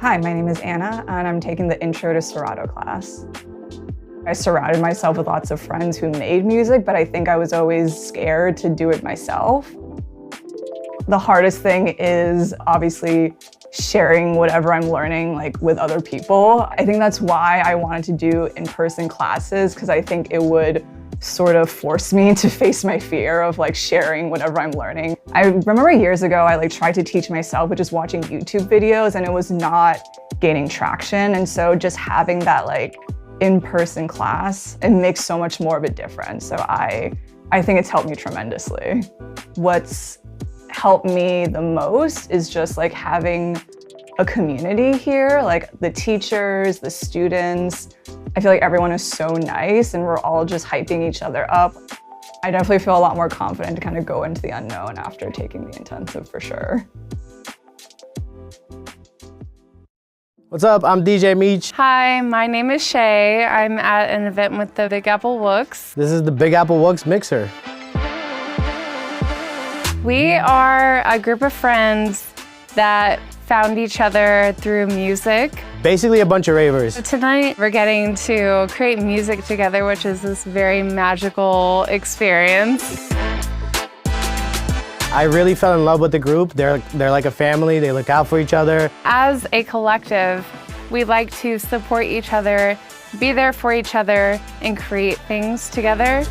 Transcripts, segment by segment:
Hi, my name is Anna, and I'm taking the Intro to Serato class. I surrounded myself with lots of friends who made music, but I think I was always scared to do it myself. The hardest thing is obviously sharing whatever I'm learning with other people. I think that's why I wanted to do in-person classes, because I think it would sort of force me to face my fear of sharing whatever I'm learning. I remember years ago, I tried to teach myself with just watching YouTube videos, and it was not gaining traction. And so just having that in-person class, it makes so much more of a difference. So I think it's helped me tremendously. What's helped me the most is just having a community here, the teachers, the students. I feel like everyone is so nice and we're all just hyping each other up. I definitely feel a lot more confident to kind of go into the unknown after taking the intensive for sure. What's up? I'm DJ Meech. Hi, my name is Shay. I'm at an event with the Big Apple Wooks. This is the Big Apple Wooks mixer. We are a group of friends that found each other through music. Basically a bunch of ravers. Tonight we're getting to create music together, which is this very magical experience. I really fell in love with the group. They're like a family. They look out for each other. As a collective, we like to support each other, be there for each other, and create things together.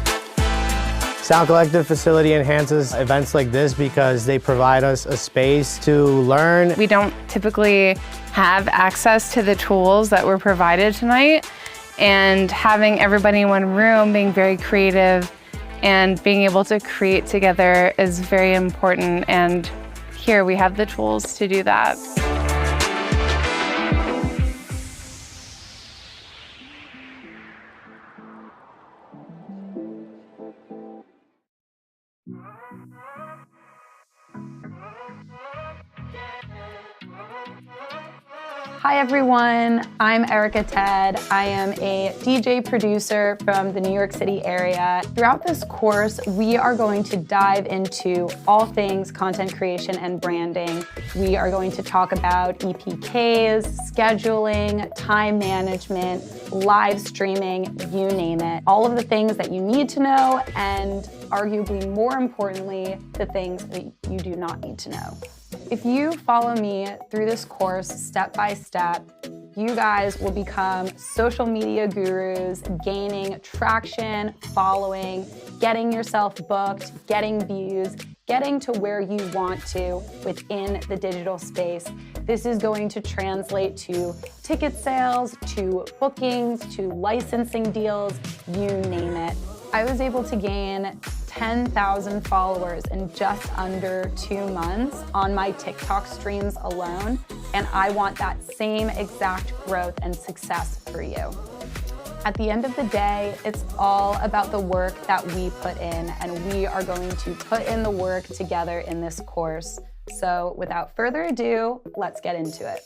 Sound Collective facility enhances events like this because they provide us a space to learn. We don't typically have access to the tools that were provided tonight, and having everybody in one room, being very creative and being able to create together is very important, and here we have the tools to do that. Hi everyone, I'm Erica Ted. I am a DJ producer from the New York City area. Throughout this course, we are going to dive into all things content creation and branding. We are going to talk about EPKs, scheduling, time management, live streaming, you name it. All of the things that you need to know, and arguably more importantly, the things that you do not need to know. If you follow me through this course step by step, you guys will become social media gurus, gaining traction, following, getting yourself booked, getting views, getting to where you want to within the digital space. This is going to translate to ticket sales, to bookings, to licensing deals, you name it. I was able to gain 10,000 followers in just under 2 months on my TikTok streams alone, and I want that same exact growth and success for you. At the end of the day, it's all about the work that we put in, and we are going to put in the work together in this course. So without further ado, let's get into it.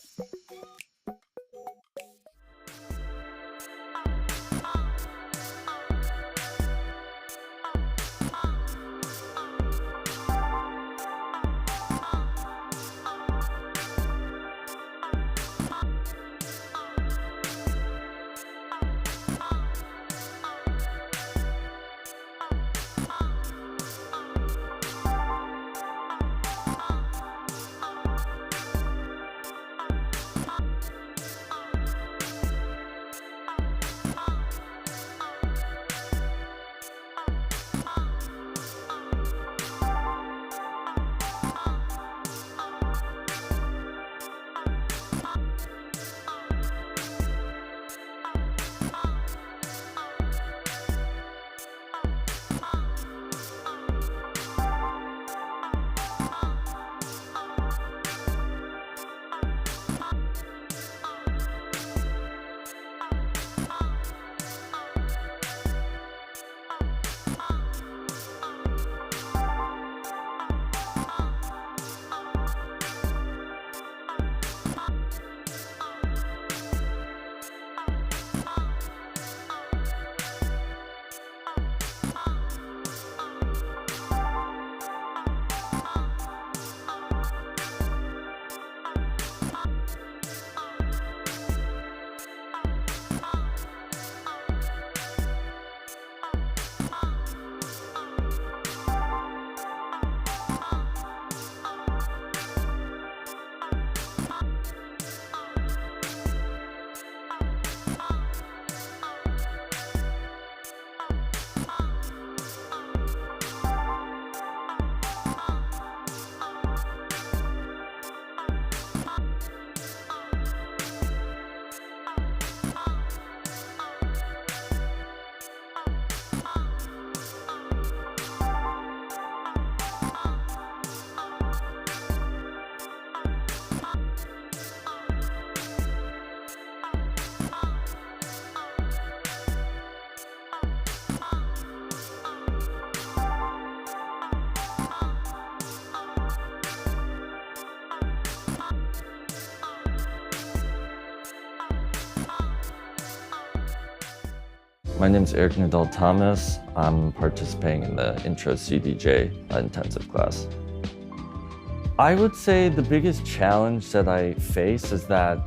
My name is Eric Nadal Thomas. I'm participating in the Intro CDJ intensive class. I would say the biggest challenge that I face is that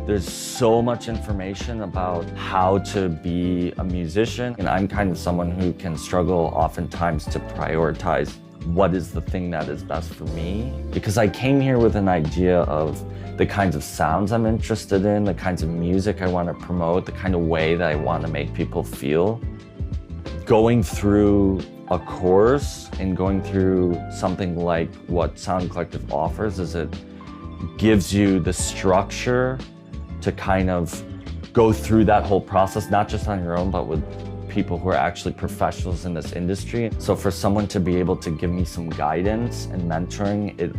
there's so much information about how to be a musician, and I'm kind of someone who can struggle oftentimes to prioritize what is the thing that is best for me. Because I came here with an idea of the kinds of sounds I'm interested in, the kinds of music I want to promote, the kind of way that I want to make people feel. Going through a course and going through something like what Sound Collective offers is it gives you the structure to kind of go through that whole process, not just on your own, but with people who are actually professionals in this industry. So for someone to be able to give me some guidance and mentoring, it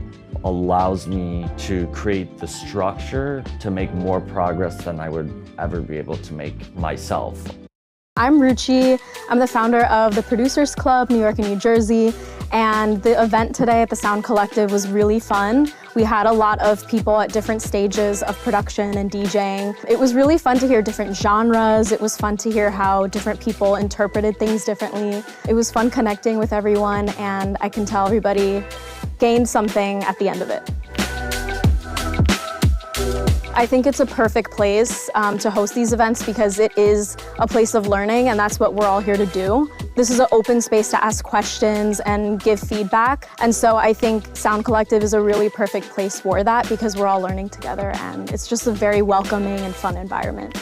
allows me to create the structure to make more progress than I would ever be able to make myself. I'm Ruchi. I'm the founder of the Producers Club, New York and New Jersey, and the event today at the Sound Collective was really fun. We had a lot of people at different stages of production and DJing. It was really fun to hear different genres. It was fun to hear how different people interpreted things differently. It was fun connecting with everyone, and I can tell everybody gained something at the end of it. I think it's a perfect place to host these events because it is a place of learning, and that's what we're all here to do. This is an open space to ask questions and give feedback, and so I think Sound Collective is a really perfect place for that because we're all learning together, and it's just a very welcoming and fun environment.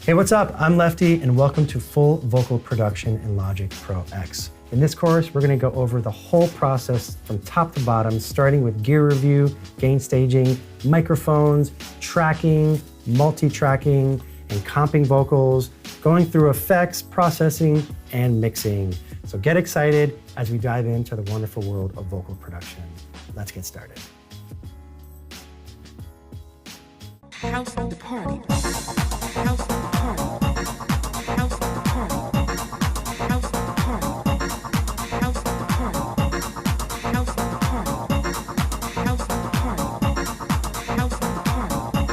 Hey, what's up? I'm Lefty, and welcome to Full Vocal Production in Logic Pro X. In this course, we're going to go over the whole process from top to bottom, starting with gear review, gain staging, microphones, tracking, multi-tracking, and comping vocals, going through effects, processing, and mixing. So get excited as we dive into the wonderful world of vocal production. Let's get started. House the party. House the party. House the party. House the party. House the party. House the party. House the party. House the party. House the party.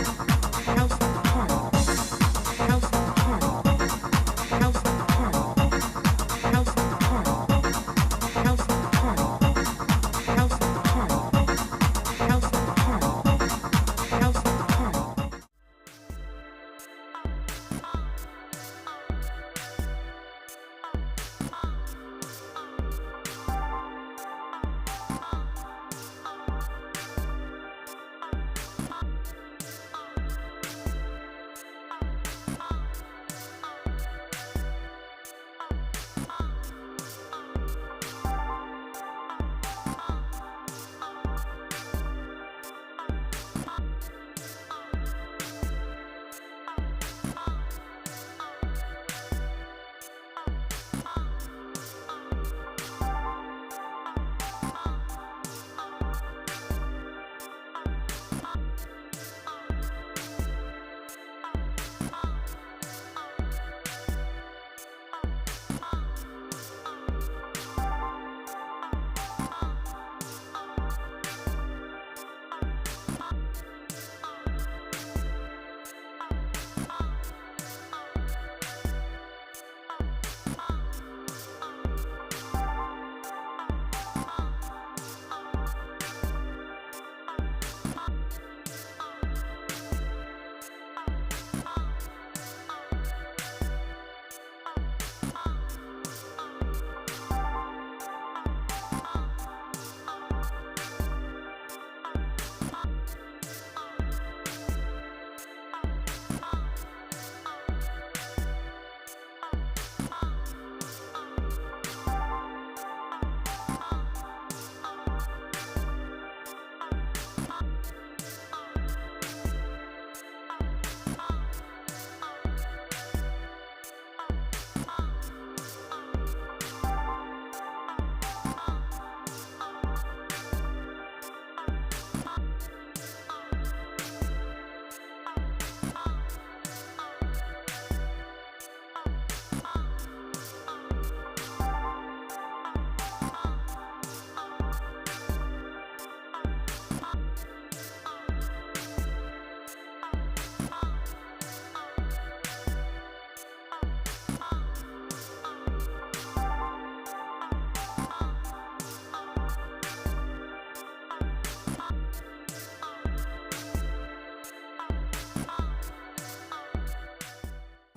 House the party. House the party. House the party. House the party. House the party. House the party. House the party. House the party.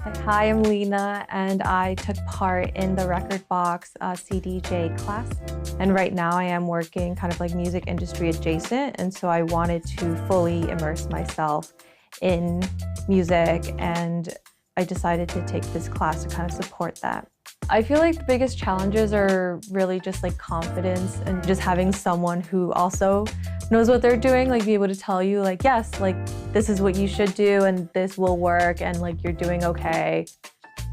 Hi, I'm Lena, and I took part in the Record Box CDJ class. And right now I am working kind of like music industry adjacent, and so I wanted to fully immerse myself in music, and I decided to take this class to kind of support that. I feel like the biggest challenges are really just like confidence and just having someone who also knows what they're doing, like be able to tell you like, yes, like this is what you should do and this will work and like you're doing okay.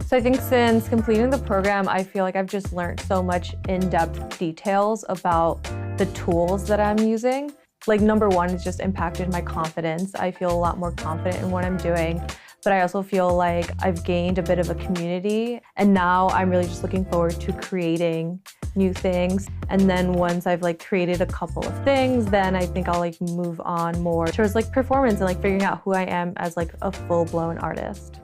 So I think since completing the program, I feel like I've just learned so much in-depth details about the tools that I'm using. Like number one, it's just impacted my confidence. I feel a lot more confident in what I'm doing. But I also feel like I've gained a bit of a community, and now I'm really just looking forward to creating new things. And then once I've like created a couple of things, then I think I'll like move on more towards like performance and like figuring out who I am as like a full-blown artist.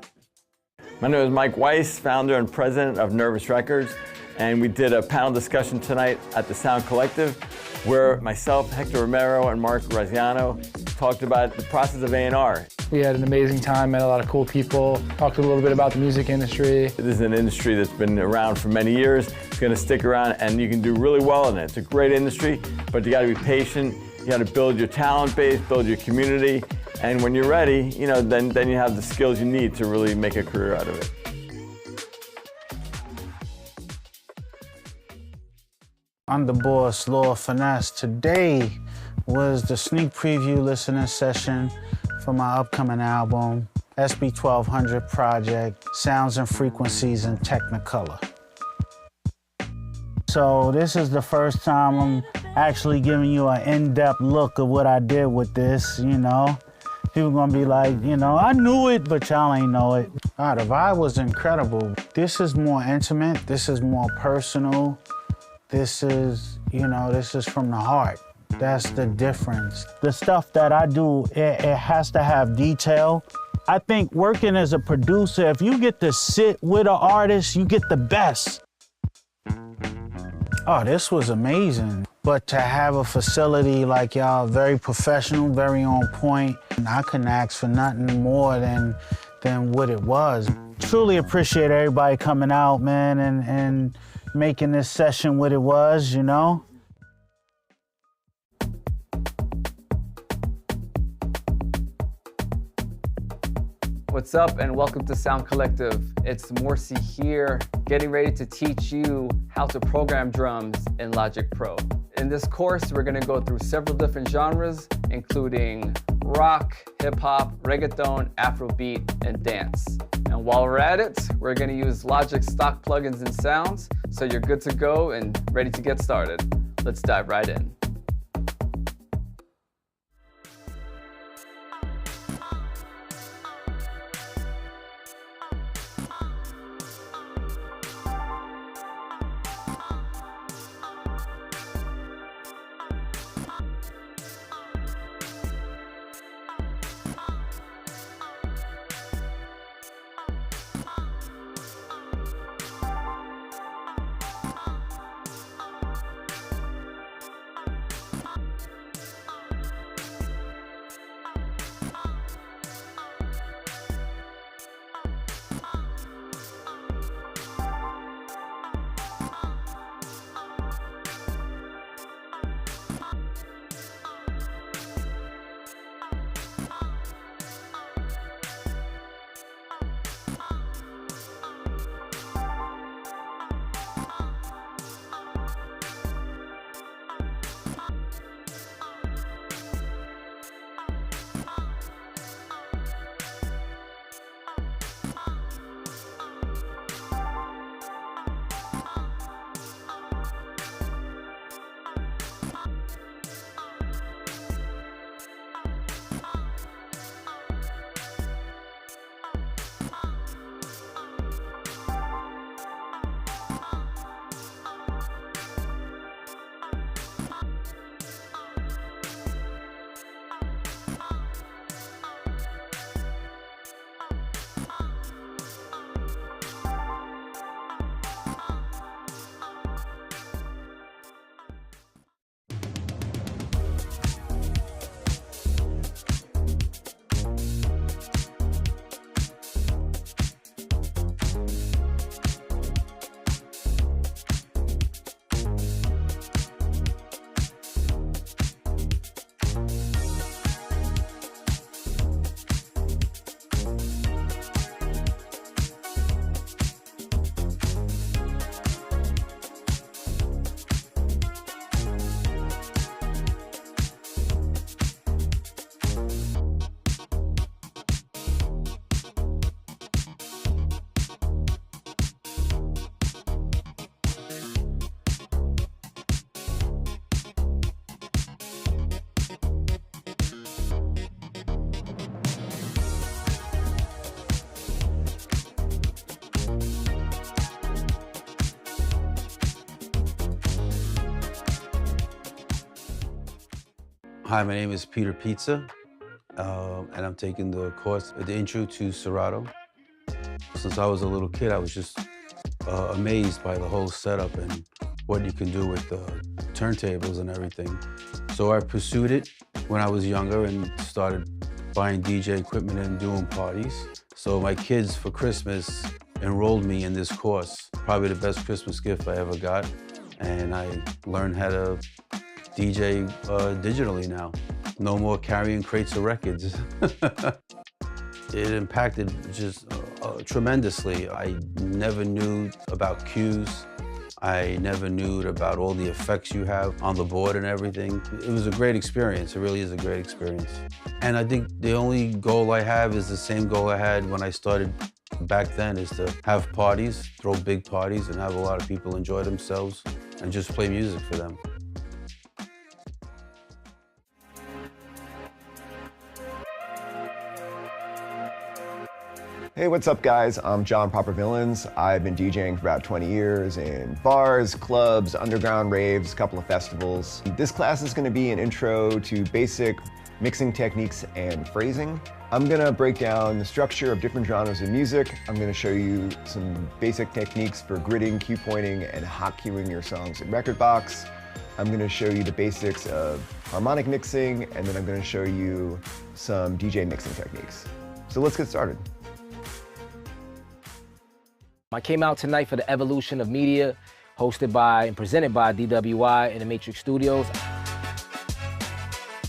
My name is Mike Weiss, founder and president of Nervous Records, and we did a panel discussion tonight at the Sound Collective where myself, Hector Romero, and Mark Graziano talked about the process of A&R. We had an amazing time, met a lot of cool people, talked a little bit about the music industry. This is an industry that's been around for many years. It's going to stick around, and you can do really well in it. It's a great industry, but you got to be patient. You got to build your talent base, build your community, and when you're ready, you know, then you have the skills you need to really make a career out of it. Underboss Law Finesse. Today was the sneak preview listening session for my upcoming album, SB 1200 project, Sounds and Frequencies in Technicolor. So this is the first time I'm actually giving you an in-depth look of what I did with this, you know. People gonna be like, you know, I knew it, but y'all ain't know it. The vibe was incredible. This is more intimate, this is more personal. This is, you know, this is from the heart. That's the difference. The stuff that I do, it has to have detail. I think working as a producer, if you get to sit with an artist, you get the best. Oh, this was amazing. But to have a facility like y'all, very professional, very on point, and I couldn't ask for nothing more than what it was. Truly appreciate everybody coming out, man, and making this session what it was, you know? What's up and welcome to Sound Collective. It's Morsi here, getting ready to teach you how to program drums in Logic Pro. In this course, we're gonna go through several different genres, including rock, hip hop, reggaeton, Afrobeat, and dance. And while we're at it, we're gonna use Logic stock plugins and sounds, so you're good to go and ready to get started. Let's dive right in. Hi, my name is Peter Pizza, and I'm taking the course, the Intro to Serato. Since I was a little kid, I was just amazed by the whole setup and what you can do with the turntables and everything. So I pursued it when I was younger and started buying DJ equipment and doing parties. So my kids for Christmas enrolled me in this course, probably the best Christmas gift I ever got. And I learned how to DJ digitally now. No more carrying crates of records. It impacted just tremendously. I never knew about cues. I never knew about all the effects you have on the board and everything. It was a great experience. It really is a great experience. And I think the only goal I have is the same goal I had when I started back then, is to have parties, throw big parties, and have a lot of people enjoy themselves and just play music for them. Hey, what's up guys? I'm John Proper Villains. I've been DJing for about 20 years in bars, clubs, underground raves, a couple of festivals. This class is gonna be an intro to basic mixing techniques and phrasing. I'm gonna break down the structure of different genres of music. I'm gonna show you some basic techniques for gridding, cue pointing, and hot cueing your songs in Rekordbox. I'm gonna show you the basics of harmonic mixing, and then I'm gonna show you some DJ mixing techniques. So let's get started. I came out tonight for the Evolution of Media, hosted by and presented by DWI and the Matrix Studios.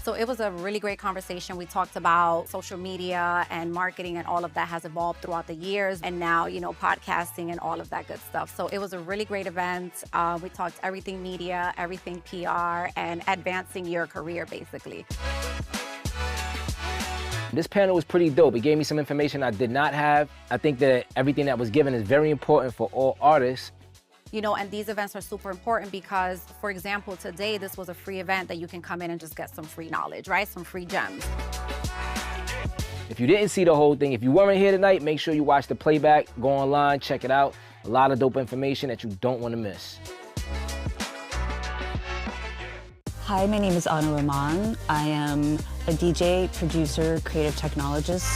So it was a really great conversation. We talked about social media and marketing, and all of that has evolved throughout the years. And now, you know, podcasting and all of that good stuff. So it was a really great event. We talked everything media, everything PR, and advancing your career, basically. This panel was pretty dope. It gave me some information I did not have. I think that everything that was given is very important for all artists. You know, and these events are super important because, for example, today, this was a free event that you can come in and just get some free knowledge, right? Some free gems. If you didn't see the whole thing, if you weren't here tonight, make sure you watch the playback, go online, check it out. A lot of dope information that you don't want to miss. Hi, my name is Anu Rahman. I am a DJ, producer, creative technologist.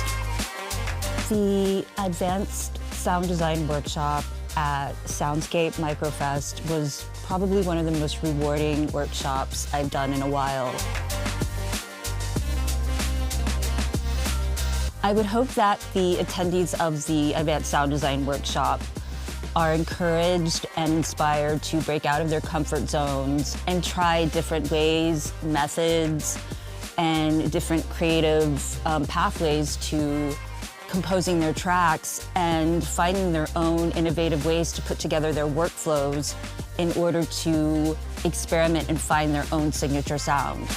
The Advanced Sound Design Workshop at Soundscape Microfest was probably one of the most rewarding workshops I've done in a while. I would hope that the attendees of the Advanced Sound Design Workshop are encouraged and inspired to break out of their comfort zones and try different ways, methods, and different creative pathways to composing their tracks and finding their own innovative ways to put together their workflows in order to experiment and find their own signature sound.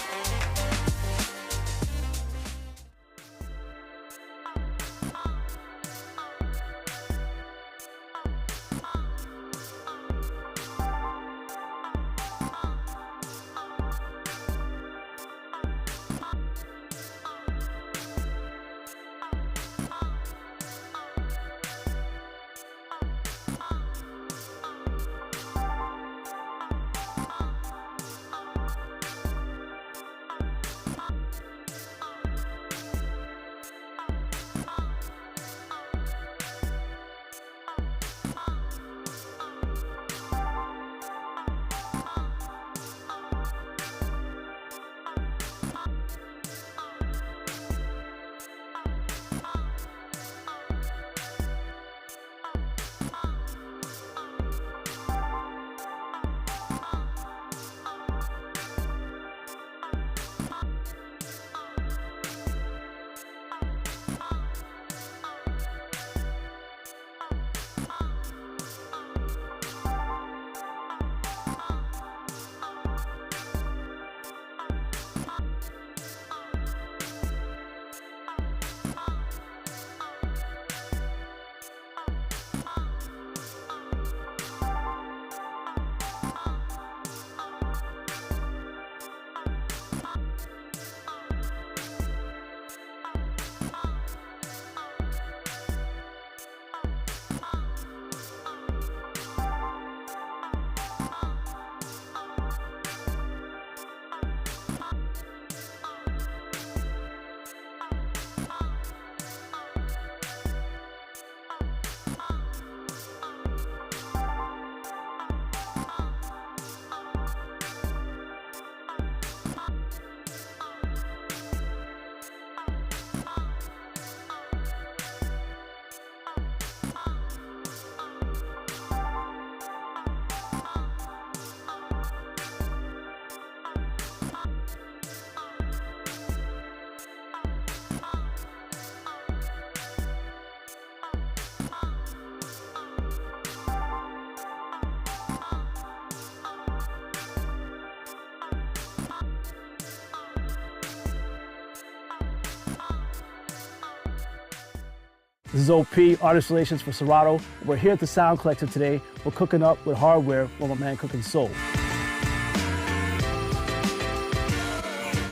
This is OP, Artist Relations for Serato. We're here at the Sound Collective today. We're cooking up with hardware while my man cooking soul.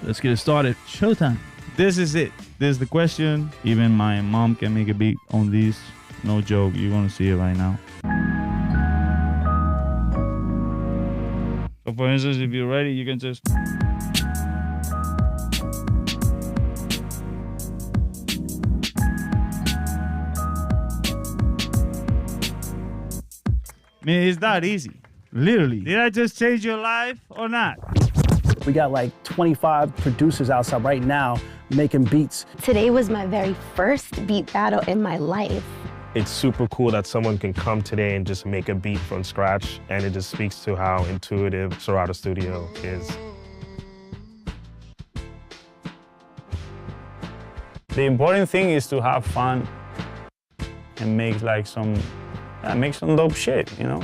Let's get it started. Showtime. This is it. This is the question. Even my mom can make a beat on this. No joke. You're gonna see it right now. So for instance, if you're ready, you can just... Man, it's that easy. Literally. Did I just change your life or not? We got like 25 producers outside right now making beats. Today was my very first beat battle in my life. It's super cool that someone can come today and just make a beat from scratch, and it just speaks to how intuitive Serato Studio is. The important thing is to have fun and make like some dope shit, you know?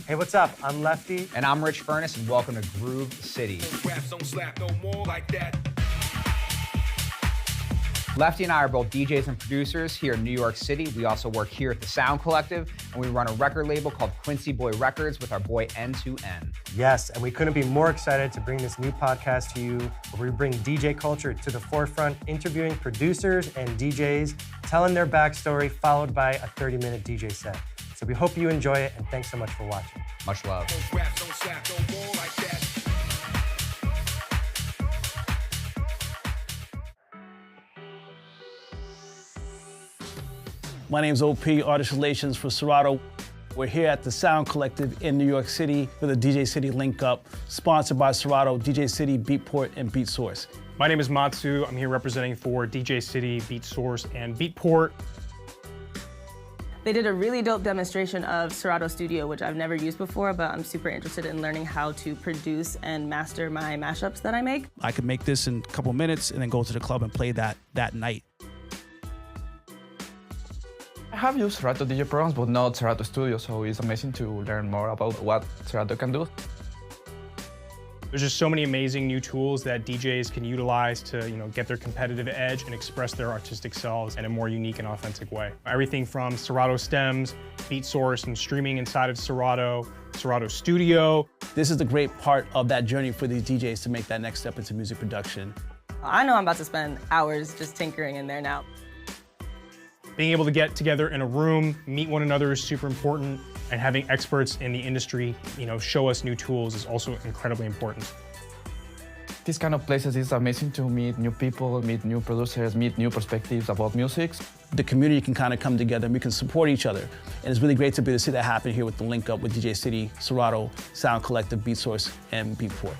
Hey, what's up? I'm Lefty. And I'm Rich Furness, and welcome to Groove City. Lefty and I are both DJs and producers here in New York City. We also work here at the Sound Collective, and we run a record label called Quincy Boy Records with our boy N2N. Yes, and we couldn't be more excited to bring this new podcast to you, where we bring DJ culture to the forefront, interviewing producers and DJs, telling their backstory, followed by a 30-minute DJ set. So we hope you enjoy it, and thanks so much for watching. Much love. My name's OP, Artist Relations for Serato. We're here at the Sound Collective in New York City for the DJ City Link Up, sponsored by Serato, DJ City, Beatport, and Beat Source. My name is Matsu. I'm here representing for DJ City, Beat Source, and Beatport. They did a really dope demonstration of Serato Studio, which I've never used before, but I'm super interested in learning how to produce and master my mashups that I make. I could make this in a couple minutes and then go to the club and play that night. I have used Serato DJ programs, but not Serato Studio, so it's amazing to learn more about what Serato can do. There's just so many amazing new tools that DJs can utilize to, get their competitive edge and express their artistic selves in a more unique and authentic way. Everything from Serato Stems, Beat Source, and streaming inside of Serato, Serato Studio. This is the great part of that journey for these DJs to make that next step into music production. I know I'm about to spend hours just tinkering in there now. Being able to get together in a room, meet one another is super important, and having experts in the industry, show us new tools is also incredibly important. These kind of places is amazing to meet new people, meet new producers, meet new perspectives about music. The community can kind of come together and we can support each other. And it's really great to be able to see that happen here with the link up with DJ City, Serato, Sound Collective, Beat Source, and Beatport.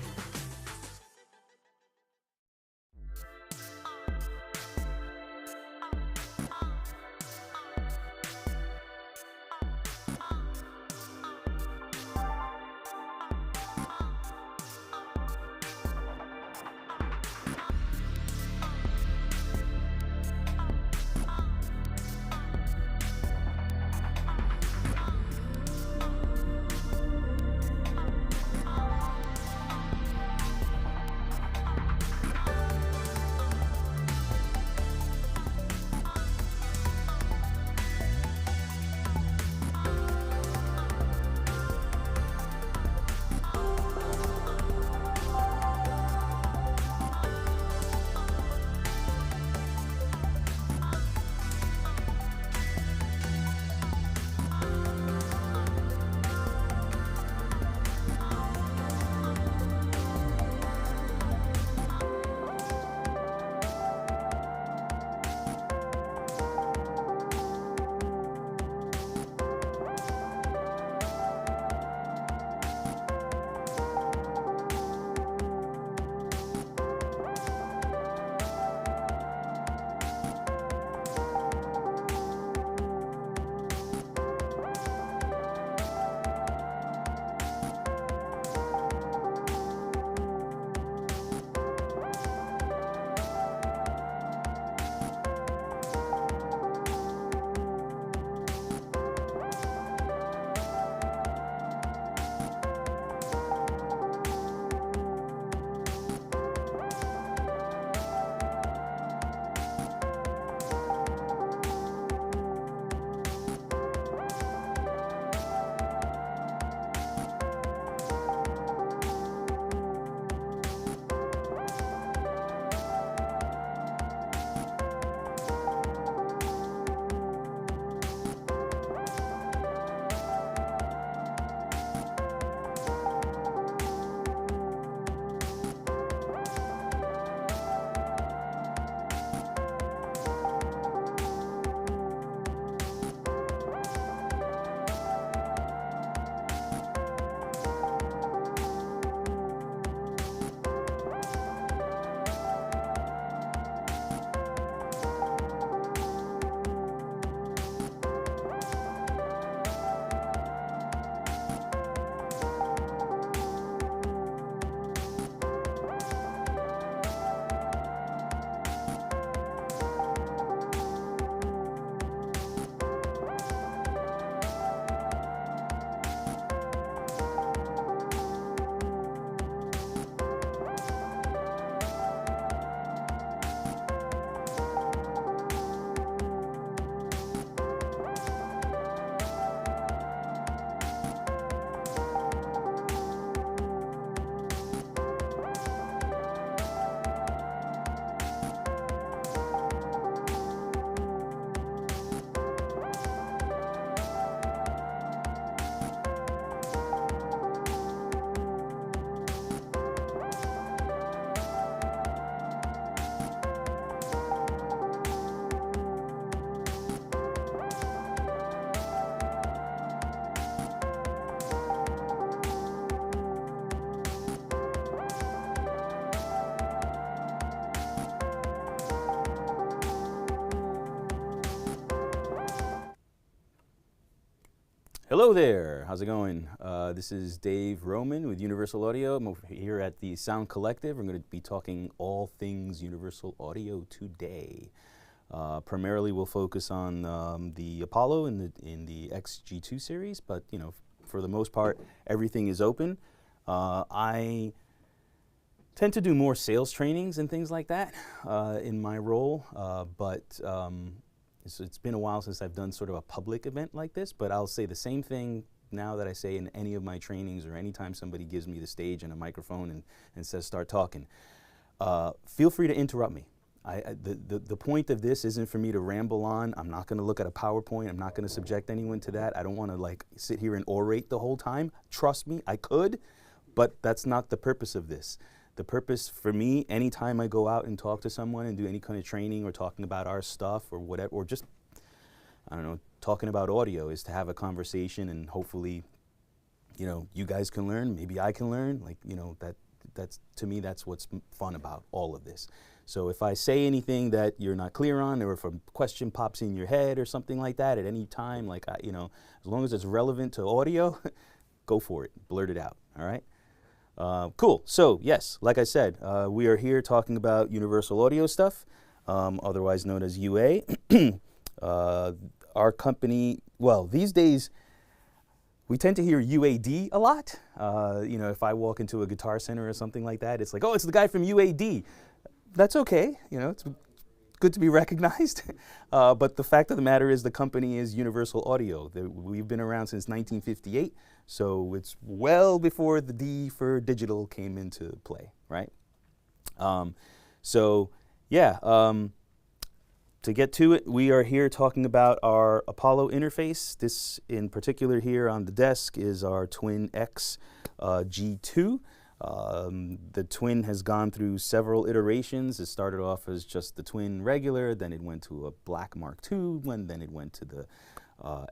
Hello there, how's it going? This is Dave Roman with Universal Audio. I'm over here at the Sound Collective. I'm going to be talking all things Universal Audio today. Primarily we'll focus on the Apollo in the XG2 series, but you know, for the most part, everything is open. I tend to do more sales trainings and things like that in my role, but it's been a while since I've done sort of a public event like this, but I'll say the same thing now that I say in any of my trainings or anytime somebody gives me the stage and a microphone and says start talking. Feel free to interrupt me. The point of this isn't for me to ramble on. I'm not going to look at a PowerPoint. I'm not going to subject anyone to that. I don't want to like sit here and orate the whole time. Trust me, I could, but that's not the purpose of this. The purpose for me, anytime I go out and talk to someone and do any kind of training or talking about our stuff or whatever, or just, I don't know, talking about audio, is to have a conversation and hopefully, you know, you guys can learn, maybe I can learn, like, you know, that's to me, that's what's fun about all of this. So if I say anything that you're not clear on, or if a question pops in your head or something like that at any time, like, you know, as long as it's relevant to audio, go for it, blurt it out, all right? Cool. So yes, like I said, we are here talking about Universal Audio stuff, otherwise known as UA. Our company, well, these days we tend to hear UAD a lot. You know, if I walk into a Guitar Center or something like that, it's like, oh, it's the guy from UAD. That's okay. You know, it's good to be recognized. But the fact of the matter is the company is Universal Audio. We've been around since 1958. So it's well before the D for digital came into play, right? So yeah, to get to it, we are here talking about our Apollo interface. This in particular here on the desk is our Twin X G2. The Twin has gone through several iterations. It started off as just the Twin regular, then it went to a Black Mark II, and then it went to the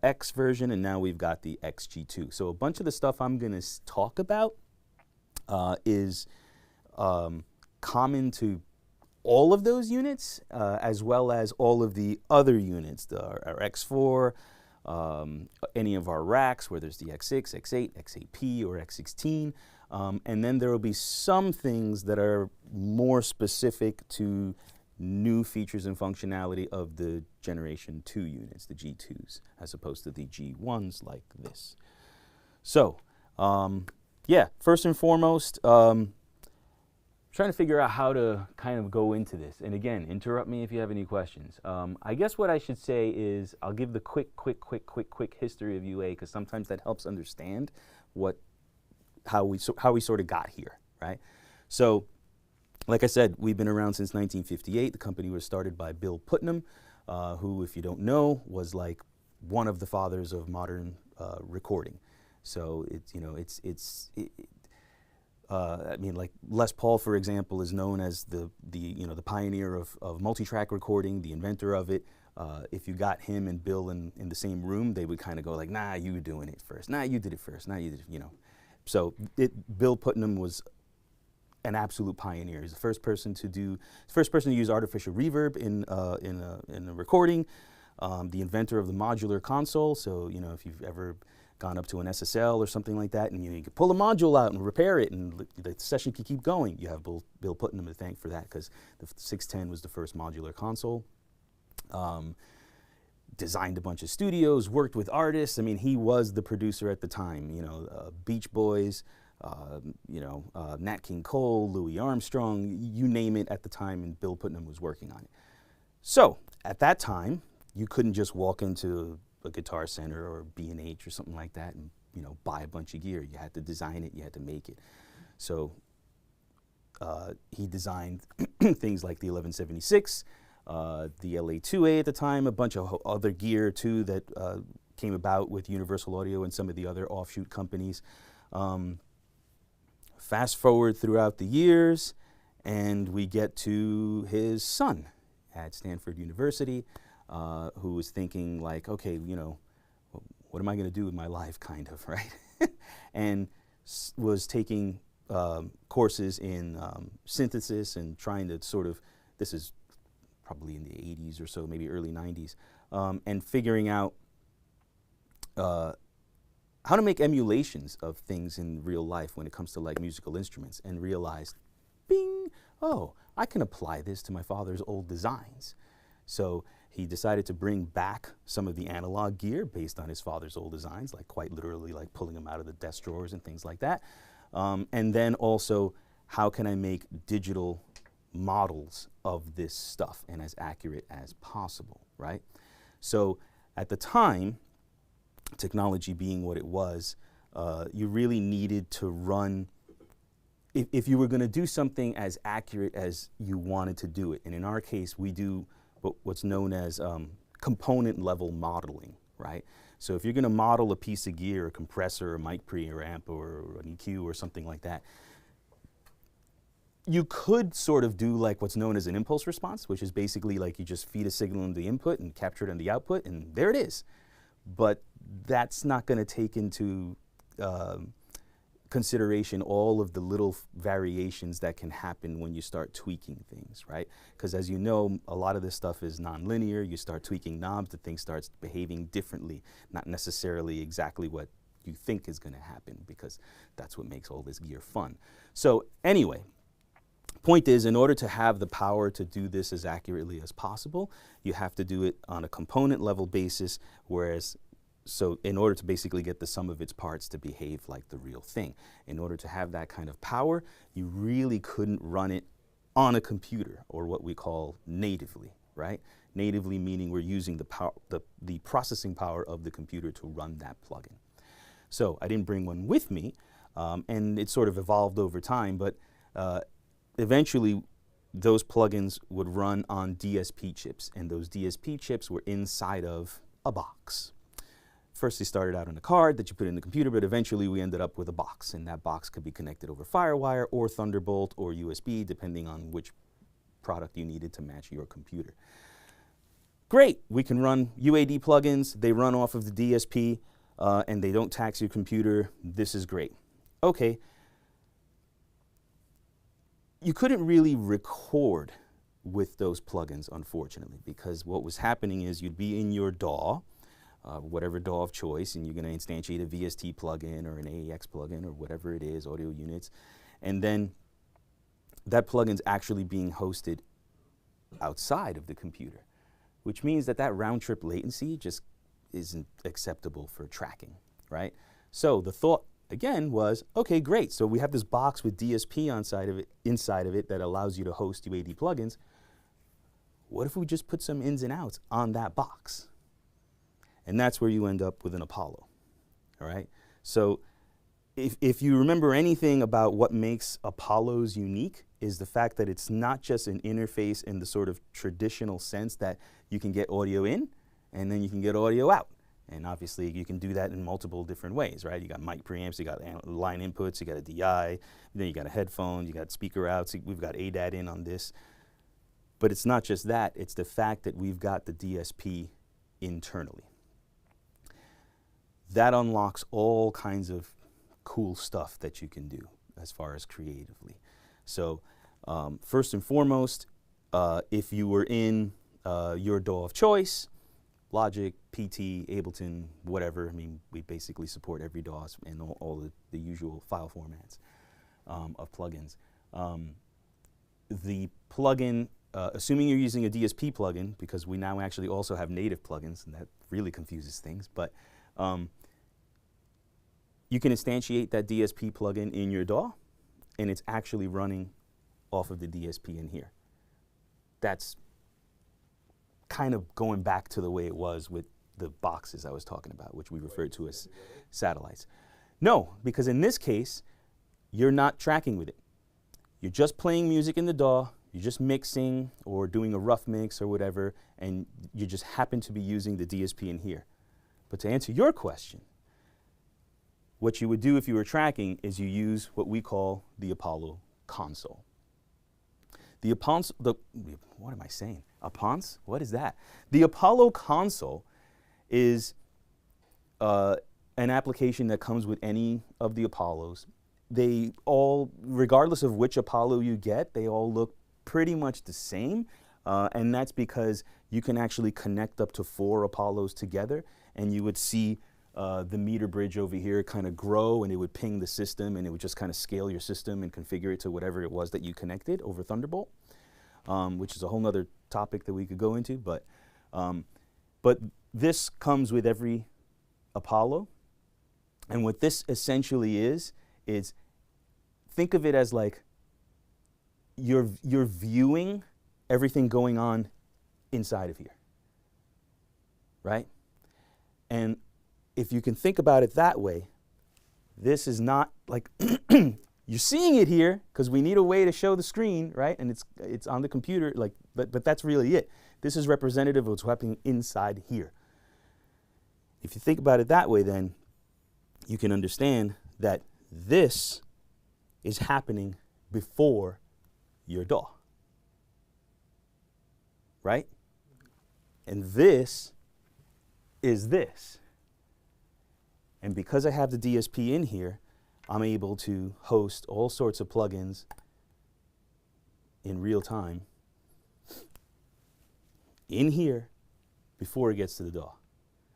X version, and now we've got the XG2. So a bunch of the stuff I'm going to talk about is common to all of those units, as well as all of the other units, our X4, any of our racks, whether it's the X6, X8, X8P, or X16. And then there will be some things that are more specific to new features and functionality of the Generation 2 units, the G2s, as opposed to the G1s like this. So, yeah, first and foremost, trying to figure out how to kind of go into this. And again, interrupt me if you have any questions. I guess what I should say is I'll give the quick history of UA, because sometimes that helps understand how we sort of got here, right? So, like I said, we've been around since 1958. The company was started by Bill Putnam, who, if you don't know, was like one of the fathers of modern recording. So it's, you know, I mean, like Les Paul, for example, is known as the pioneer of multi-track recording, the inventor of it. If you got him and Bill in the same room, they would kind of go like, nah, you were doing it first. Nah, you did it first. Nah, you did it, you know. So Bill Putnam was an absolute pioneer. He's the first person to use artificial reverb in a recording. The inventor of the modular console. So, you know, if you've ever gone up to an SSL or something like that, and you could pull a module out and repair it, and the session could keep going, you have Bill Putnam to thank for that, because the 610 was the first modular console. Designed a bunch of studios, worked with artists. I mean, he was the producer at the time. You know, Beach Boys, Nat King Cole, Louis Armstrong, you name it at the time, and Bill Putnam was working on it. So at that time, you couldn't just walk into a Guitar Center or B&H or something like that and, you know, buy a bunch of gear. You had to design it, you had to make it. So he designed things like the 1176, the LA2A at the time, a bunch of other gear too that came about with Universal Audio and some of the other offshoot companies. Fast forward throughout the years, and we get to his son at Stanford University, who was thinking like, okay, you know, what am I going to do with my life, kind of, right? And was taking courses in synthesis and trying to sort of, this is probably in the 80s or so, maybe early 90s, and figuring out how to make emulations of things in real life when it comes to like musical instruments, and realized, bing, oh, I can apply this to my father's old designs. So he decided to bring back some of the analog gear based on his father's old designs, like quite literally like pulling them out of the desk drawers and things like that. And then also, how can I make digital models of this stuff and as accurate as possible, right? So at the time, technology being what it was, you really needed to run, if you were going to do something as accurate as you wanted to do it, and in our case, we do what's known as component level modeling, right? So if you're going to model a piece of gear, a compressor, a mic preamp, or an EQ or something like that, you could sort of do like what's known as an impulse response, which is basically like you just feed a signal into the input and capture it in the output, and there it is. But that's not going to take into consideration all of the little variations that can happen when you start tweaking things, right? Because as you know, a lot of this stuff is nonlinear. You start tweaking knobs, the thing starts behaving differently, not necessarily exactly what you think is going to happen, because that's what makes all this gear fun. So anyway, point is, in order to have the power to do this as accurately as possible, you have to do it on a component level basis, so in order to basically get the sum of its parts to behave like the real thing. In order to have that kind of power, you really couldn't run it on a computer, or what we call natively, right? Natively meaning we're using the processing power of the computer to run that plugin. So I didn't bring one with me, and it sort of evolved over time, but eventually those plugins would run on DSP chips, and those DSP chips were inside of a box. First, they started out on a card that you put in the computer, but eventually we ended up with a box, and that box could be connected over FireWire or Thunderbolt or USB, depending on which product you needed to match your computer. Great, we can run UAD plugins. They run off of the DSP, and they don't tax your computer. This is great. Okay. You couldn't really record with those plugins, unfortunately, because what was happening is you'd be in your DAW, whatever DAW of choice, and you're going to instantiate a VST plugin or an AAX plugin or whatever it is, audio units, and then that plugin's actually being hosted outside of the computer, which means that that round-trip latency just isn't acceptable for tracking, right? So the thought again was, okay, great. So we have this box with DSP inside of it that allows you to host UAD plugins. What if we just put some ins and outs on that box? And that's where you end up with an Apollo, all right? So if you remember anything about what makes Apollos unique, is the fact that it's not just an interface in the sort of traditional sense that you can get audio in and then you can get audio out. And obviously you can do that in multiple different ways, right? You got mic preamps, you got line inputs, you got a DI, then you got a headphone, you got speaker outs, we've got ADAT in on this. But it's not just that, it's the fact that we've got the DSP internally. That unlocks all kinds of cool stuff that you can do as far as creatively. So first and foremost, if you were in your DAW of choice, Logic, PT, Ableton, whatever, I mean, we basically support every DAW and all the usual file formats of plugins. The plugin, assuming you're using a DSP plugin, because we now actually also have native plugins, and that really confuses things, but you can instantiate that DSP plugin in your DAW, and it's actually running off of the DSP in here. That's kind of going back to the way it was with the boxes I was talking about, which we referred to as satellites. No, because in this case, you're not tracking with it. You're just playing music in the DAW, you're just mixing or doing a rough mix or whatever, and you just happen to be using the DSP in here. But to answer your question, what you would do if you were tracking is you use what we call the Apollo console. What am I saying? Apons? What is that? The Apollo console is an application that comes with any of the Apollos. They all, regardless of which Apollo you get, they all look pretty much the same. And that's because you can actually connect up to 4 Apollos together, and you would see the meter bridge over here kind of grow, and it would ping the system, and it would just kind of scale your system and configure it to whatever it was that you connected over Thunderbolt, which is a whole nother topic that we could go into. But this comes with every Apollo. And what this essentially is think of it as like you're viewing everything going on inside of here, right? And if you can think about it that way, this is not like you're seeing it here because we need a way to show the screen, right? And it's on the computer, like, but that's really it. This is representative of what's happening inside here. If you think about it that way, then you can understand that this is happening before your DAW, right? And this is this. And because I have the DSP in here, I'm able to host all sorts of plugins in real time in here before it gets to the DAW.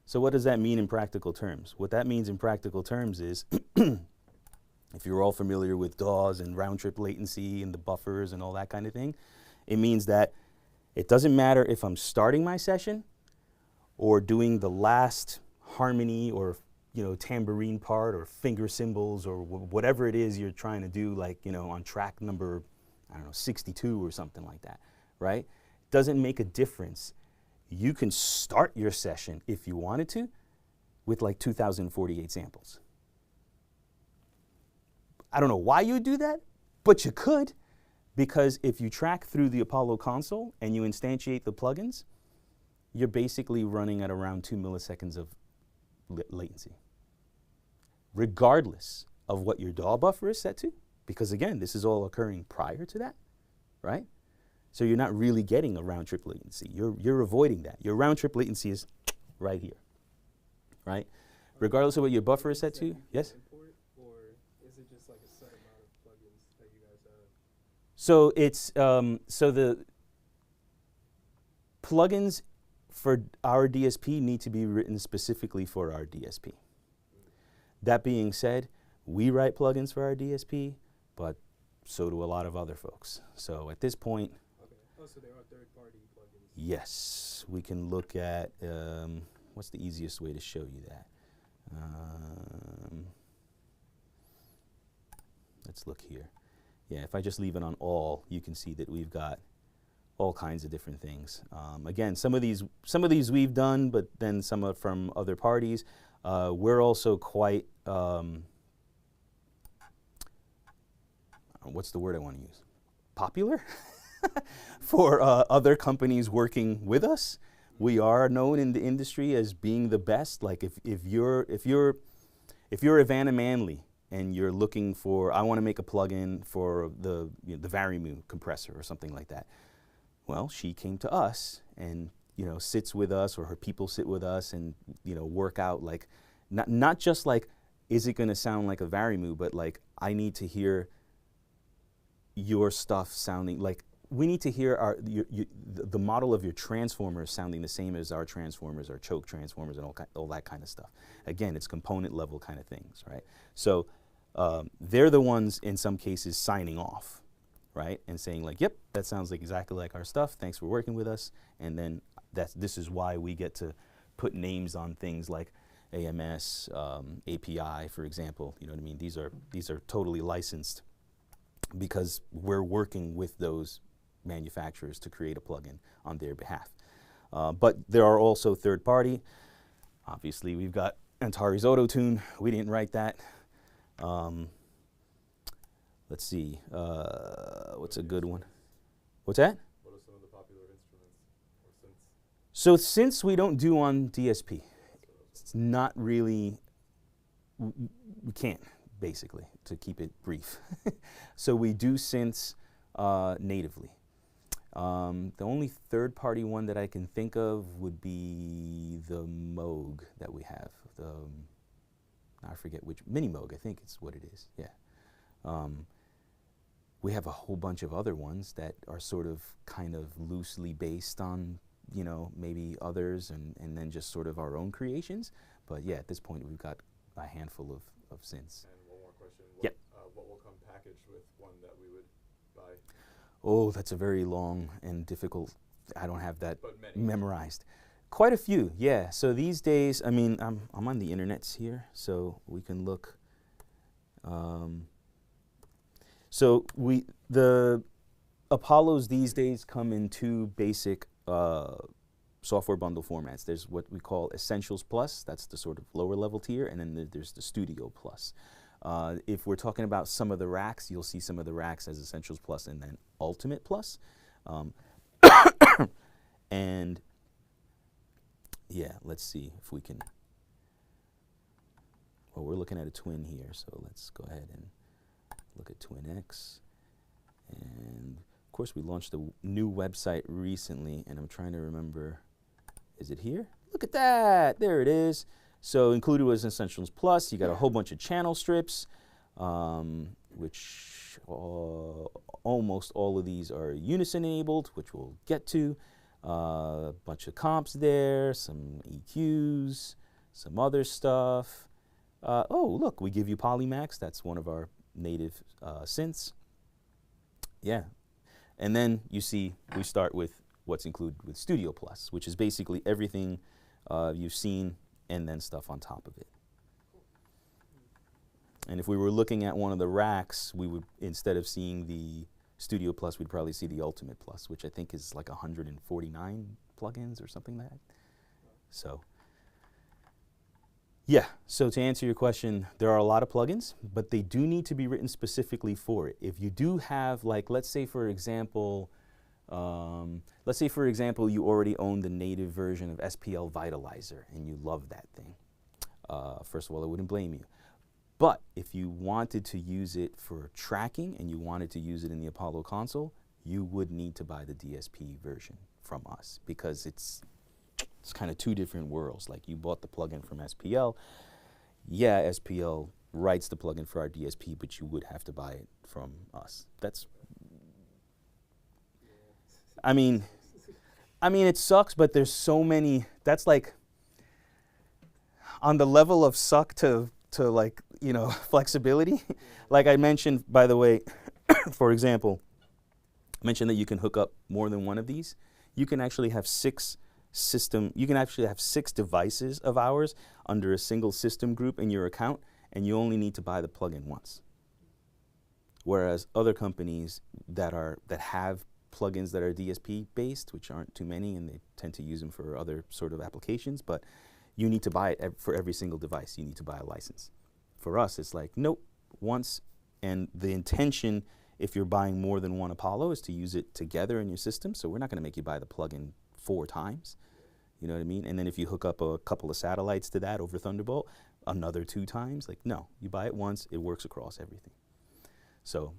So what does that mean in practical terms? What that means in practical terms is, if you're all familiar with DAWs and round trip latency and the buffers and all that kind of thing, it means that it doesn't matter if I'm starting my session or doing the last harmony or tambourine part or finger cymbals or whatever it is you're trying to do, like, on track number, 62 or something like that, right? Doesn't make a difference. You can start your session if you wanted to with like 2048 samples. I don't know why you would do that, but you could, because if you track through the Apollo console and you instantiate the plugins, you're basically running at around 2 milliseconds of latency, regardless of what your DAW buffer is set to, because again, this is all occurring prior to that, right? So you're not really getting a round trip latency. You're avoiding that. Your round trip latency is right here, right? Regardless of what your buffer is set to. Yes? Or is it just like a set amount of plugins that you guys have? So it's so the plugins for our DSP need to be written specifically for our DSP. That being said, we write plugins for our DSP, but so do a lot of other folks. So at this point, Oh, so there are third-party plugins. yes, we can look at, what's the easiest way to show you that? Let's look here. Yeah, if I just leave it on all, you can see that we've got all kinds of different things. Again, some of these we've done, but then some are from other parties. We're also quite, what's the word I want to use? Popular? For other companies working with us. We are known in the industry as being the best. Like if you're Evanna Manley and you're looking for, I want to make a plugin for the Varimu compressor or something like that. Well, she came to us and sits with us, or her people sit with us and work out, like not just like, is it going to sound like a Varimu, but like, I need to hear your stuff sounding like, we need to hear the model of your transformers sounding the same as our transformers, our choke transformers, and all that kind of stuff. Again, it's component level kind of things, right? So they're the ones in some cases signing off, right, and saying like, yep, that sounds like exactly like our stuff. Thanks for working with us. And then this is why we get to put names on things like AMS, API, for example. You know what I mean? These are totally licensed because we're working with those manufacturers to create a plugin on their behalf. But there are also third party. Obviously, we've got Antares Auto-Tune. We didn't write that. Let's see. What's a good one? What's that? What are some of the popular instruments or synths? So since we don't do on DSP, it's not really, we can't, basically, to keep it brief. So we do synths natively. The only third-party one that I can think of would be the Moog that we have. I forget which, Mini Moog, I think it's what it is, yeah. We have a whole bunch of other ones that are sort of kind of loosely based on, maybe others and then just sort of our own creations. But yeah, at this point, we've got a handful of synths. And one more question. Yep. What will come packaged with one that we would buy? Oh, that's a very long and difficult, I don't have that But many. memorized. Quite a few, yeah. So these days, I mean, I'm on the internets here, so we can look. So the Apollos these days come in two basic software bundle formats. There's what we call Essentials Plus, that's the sort of lower level tier, and then there's the Studio Plus. If we're talking about some of the racks, you'll see some of the racks as Essentials Plus and then Ultimate Plus. And yeah, let's see if we can. Well, we're looking at a Twin here, so let's go ahead and look at Twin X. And of course, we launched a new website recently, and I'm trying to remember, is it here? Look at that, there it is. So included was Essentials Plus. You got a whole bunch of channel strips, which almost all of these are Unison enabled, which we'll get to. A bunch of comps there, some EQs, some other stuff. Oh, look, we give you Polymax. That's one of our native synths. Yeah. And then you see we start with what's included with Studio Plus, which is basically everything you've seen and then stuff on top of it. And if we were looking at one of the racks, we would, instead of seeing the Studio Plus, we'd probably see the Ultimate Plus, which I think is like 149 plugins or something like that. So, yeah. So to answer your question, there are a lot of plugins, but they do need to be written specifically for it. If you do have, like, let's say for example, you already own the native version of SPL Vitalizer and you love that thing. First of all, I wouldn't blame you. But if you wanted to use it for tracking and you wanted to use it in the Apollo console, you would need to buy the DSP version from us, because it's kind of two different worlds. Like, you bought the plugin from SPL. Yeah, SPL writes the plugin for our DSP, but you would have to buy it from us. That's, I mean, it sucks, but there's so many. That's like on the level of suck to like, you know, flexibility. Like I mentioned, by the way, for example, I mentioned that you can hook up more than one of these. You can actually have six devices of ours under a single system group in your account, and you only need to buy the plugin once. Whereas other companies that have plugins that are DSP based, which aren't too many, and they tend to use them for other sort of applications, but you need to buy it for every single device. You need to buy a license. For us, it's like, nope, once. And the intention, if you're buying more than one Apollo, is to use it together in your system. So we're not going to make you buy the plugin 4 times. You know what I mean? And then if you hook up a couple of satellites to that over Thunderbolt, another 2 times. Like, no, you buy it once, it works across everything. So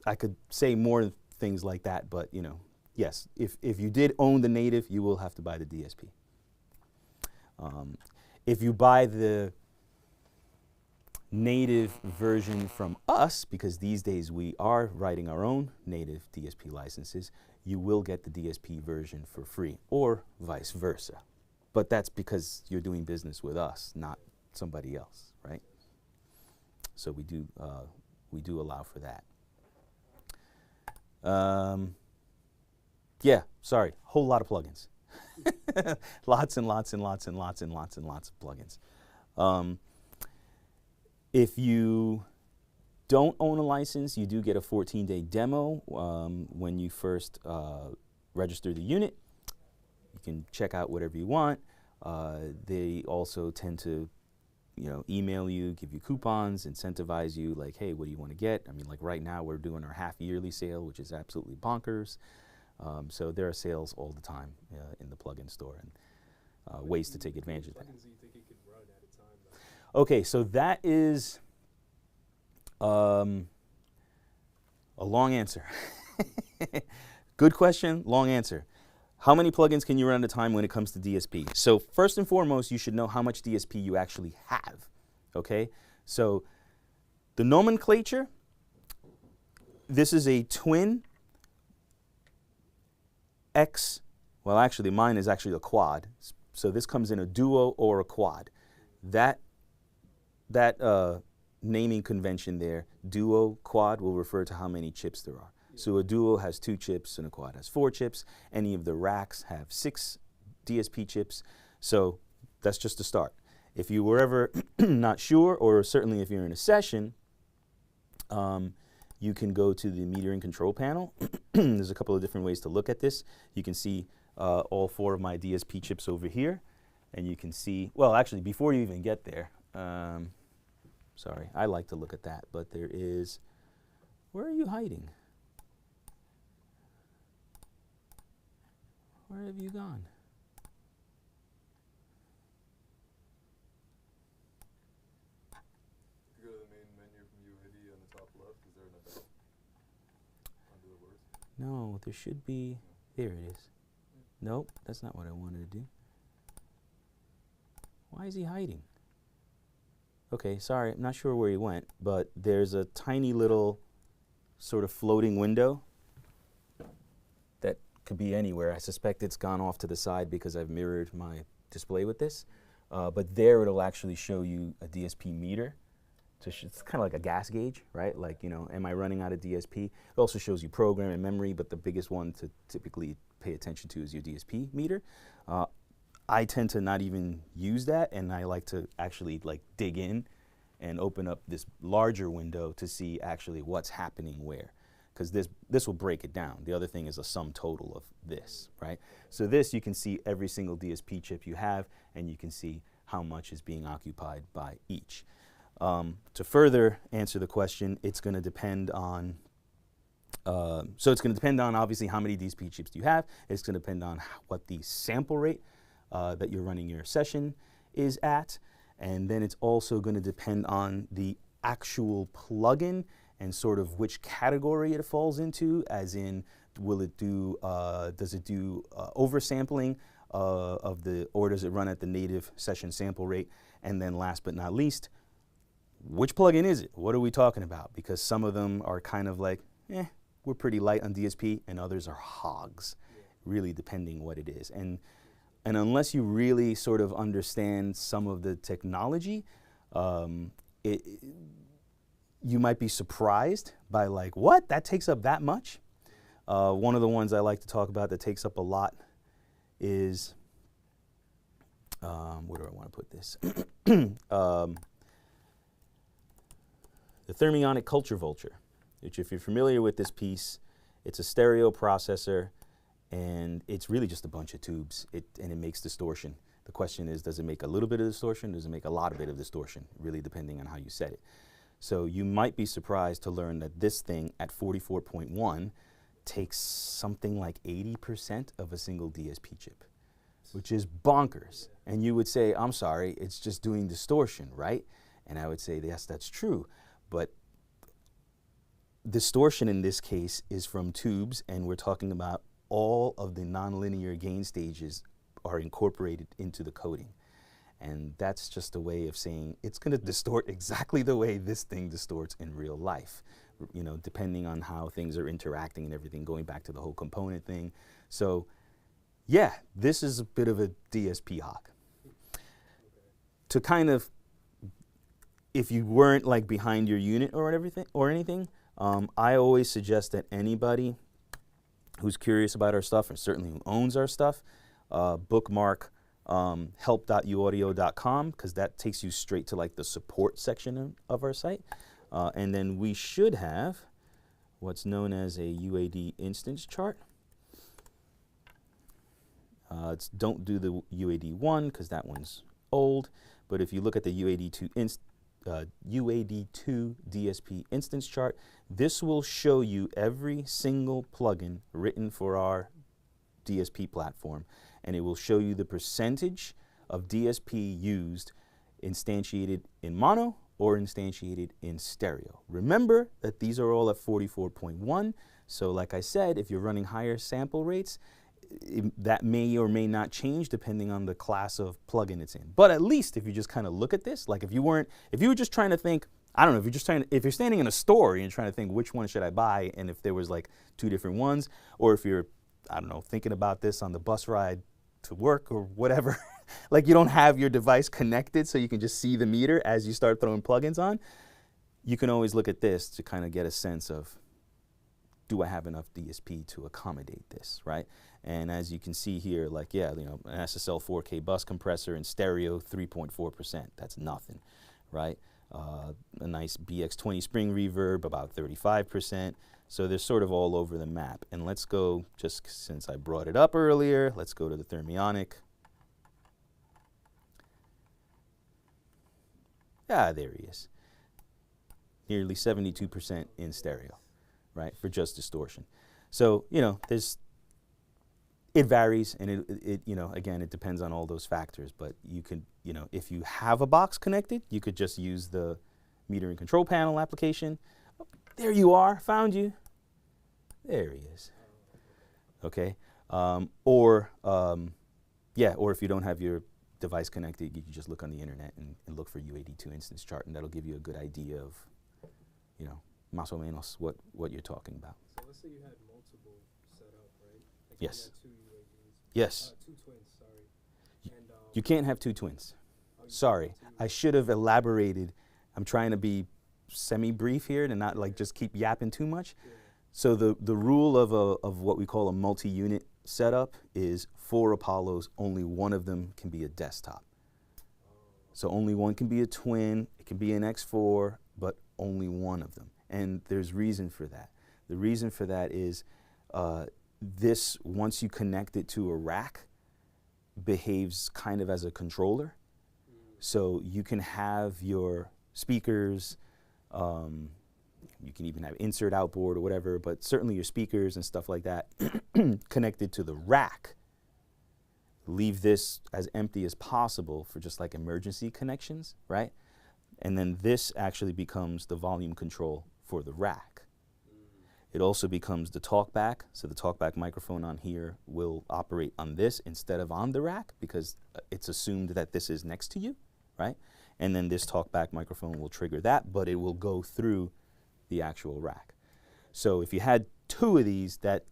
I could say more things like that, but, you know, yes, if you did own the native, you will have to buy the DSP. If you buy the native version from us, because these days we are writing our own native DSP licenses, you will get the DSP version for free, or vice versa. But that's because you're doing business with us, not somebody else, right? So we do allow for that. Yeah, sorry, whole lot of plugins. Lots and lots and lots and lots and lots and lots of plugins. If you don't own a license, you do get a 14-day demo when you first register the unit. You can check out whatever you want. They also tend to, you know, email you, give you coupons, incentivize you, like, hey, what do you want to get? I mean, like right now we're doing our half-yearly sale, which is absolutely bonkers. So there are sales all the time in the plugin store, and ways to take advantage of that. Plugins do you think you could run at a time, though? Okay, so that is a long answer. Good question, long answer. How many plugins can you run at a time when it comes to DSP? So first and foremost, you should know how much DSP you actually have, okay? So the nomenclature, this is a twin X, well actually mine is actually a quad. So this comes in a duo or a quad. that naming convention there, duo, quad, will refer to how many chips there are. So a duo has 2 chips and a quad has 4 chips. Any of the racks have 6 DSP chips. So that's just a start. If you were ever not sure, or certainly if you're in a session, you can go to the metering control panel. There's a couple of different ways to look at this. You can see all 4 of my DSP chips over here. And you can see, well, actually, before you even get there, sorry, I like to look at that, but there is, where are you hiding? Where have you gone? If you go to the main menu from UAD on the top left, is there an about under the words? No, there should be, there it is. Nope, that's not what I wanted to do. Why is he hiding? Okay, sorry, I'm not sure where he went, but there's a tiny little sort of floating window that could be anywhere. I suspect it's gone off to the side because I've mirrored my display with this. But there it'll actually show you a DSP meter. It's kind of like a gas gauge, right? Like, you know, am I running out of DSP? It also shows you program and memory, but the biggest one to typically pay attention to is your DSP meter. I tend to not even use that, and I like to actually like dig in and open up this larger window to see actually what's happening where, because this will break it down. The other thing is a sum total of this, right? So this, you can see every single DSP chip you have, and you can see how much is being occupied by each. To further answer the question, it's going to depend on so it's going to depend on obviously how many DSP chips do you have. It's going to depend on what the sample rate that you're running your session is at, and then it's also going to depend on the actual plugin and sort of which category it falls into, as in will it do does it do oversampling of the, or does it run at the native session sample rate, and then last but not least, which plugin is it? What are we talking about? Because some of them are kind of like, we're pretty light on DSP, and others are hogs, really depending what it is. And unless you really sort of understand some of the technology, you might be surprised by like, what? That takes up that much? One of the ones I like to talk about that takes up a lot is, where do I want to put this? The thermionic culture vulture, which if you're familiar with this piece, it's a stereo processor, and it's really just a bunch of tubes, and it makes distortion. The question is, does it make a little bit of distortion? Does it make a lot of bit of distortion? Really depending on how you set it. So you might be surprised to learn that this thing at 44.1 takes something like 80% of a single DSP chip, which is bonkers. And you would say, I'm sorry, it's just doing distortion, right? And I would say, yes, that's true. But distortion in this case is from tubes, and we're talking about all of the nonlinear gain stages are incorporated into the coding. And that's just a way of saying it's going to distort exactly the way this thing distorts in real life, you know, depending on how things are interacting and everything, going back to the whole component thing. So yeah, this is a bit of a DSP hog. To kind of, if you weren't like behind your unit or everything or anything, I always suggest that anybody who's curious about our stuff, and certainly who owns our stuff, bookmark help.uaudio.com, because that takes you straight to like the support section of our site. And then we should have what's known as a UAD instance chart. Don't do the UAD 1 because that one's old, but if you look at the UAD 2 DSP instance chart, this will show you every single plugin written for our DSP platform, and it will show you the percentage of DSP used instantiated in mono or instantiated in stereo. Remember that these are all at 44.1, so like I said, if you're running higher sample rates, that may or may not change depending on the class of plugin it's in. But at least if you just kind of look at this, like if you were just trying to think, I don't know, if you're standing in a store and you're trying to think which one should I buy, and if there was like 2 different ones, or if you're, I don't know, thinking about this on the bus ride to work or whatever, like you don't have your device connected so you can just see the meter as you start throwing plugins on, you can always look at this to kind of get a sense of, do I have enough DSP to accommodate this, right? And as you can see here, like, yeah, you know, an SSL 4K bus compressor and stereo 3.4%, that's nothing, right? A nice BX20 spring reverb, about 35%. So they're sort of all over the map. And let's go, just since I brought it up earlier, let's go to the Thermionic. Ah, there he is. Nearly 72% in stereo, right, for just distortion. So, you know, it varies, and it you know, again, it depends on all those factors, but you can, you know, if you have a box connected, you could just use the metering control panel application. Oh, there you are, found you. There he is. Okay, yeah, or if you don't have your device connected, you can just look on the internet and look for UAD2 instance chart, and that'll give you a good idea of, you know, más o menos what you're talking about. So let's say you had multiple set up, right? Like Yes. You had two UADs. Yes. Two twins, sorry. And, you can't have two twins. Sorry, I should have elaborated. I'm trying to be semi-brief here to not like just keep yapping too much. Yeah. So the rule of what we call a multi-unit setup is 4 Apollos, only one of them can be a desktop. So only one can be a twin, it can be an X4, but only one of them. And there's reason for that. The reason for that is this, once you connect it to a rack, behaves kind of as a controller. So you can have your speakers, you can even have insert outboard or whatever, but certainly your speakers and stuff like that connected to the rack. Leave this as empty as possible for just like emergency connections, right? And then this actually becomes the volume control for the rack. It also becomes the talkback, so the talkback microphone on here will operate on this instead of on the rack because it's assumed that this is next to you, right? And then this talkback microphone will trigger that, but it will go through the actual rack. So if you had 2 of these, that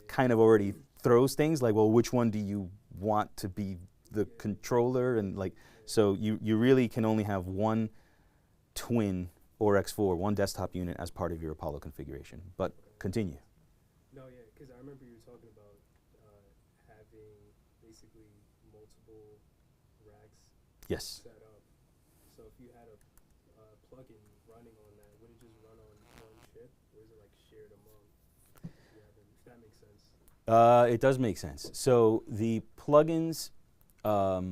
kind of already throws things like, well, which one do you want to be the controller? And like, so you really can only have one twin or X4, one desktop unit as part of your Apollo configuration. But continue. No, yeah, because I remember you were talking about having basically multiple racks Yes. set up. So if you had a plugin running on that, would it just run on one chip, or is it like shared among the other? If that makes sense. It does make sense. So the plugins, so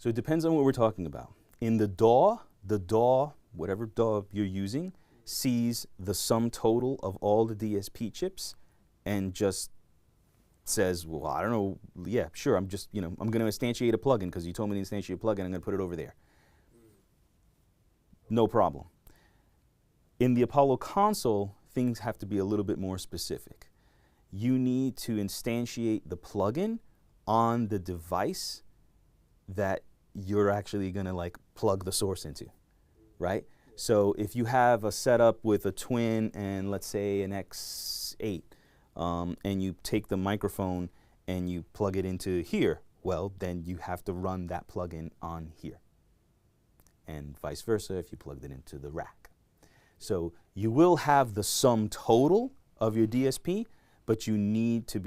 it depends on what we're talking about. In the DAW, whatever DAW you're using, sees the sum total of all the DSP chips and just says, well, I don't know, yeah, sure, I'm just, you know, I'm going to instantiate a plugin because you told me to instantiate a plugin, I'm going to put it over there. No problem. In the Apollo console, things have to be a little bit more specific. You need to instantiate the plugin on the device that you're actually going to like plug the source into, right? So if you have a setup with a twin and let's say an X8, and you take the microphone and you plug it into here, well, then you have to run that plugin on here. And vice versa if you plugged it into the rack. So you will have the sum total of your DSP, but you need to,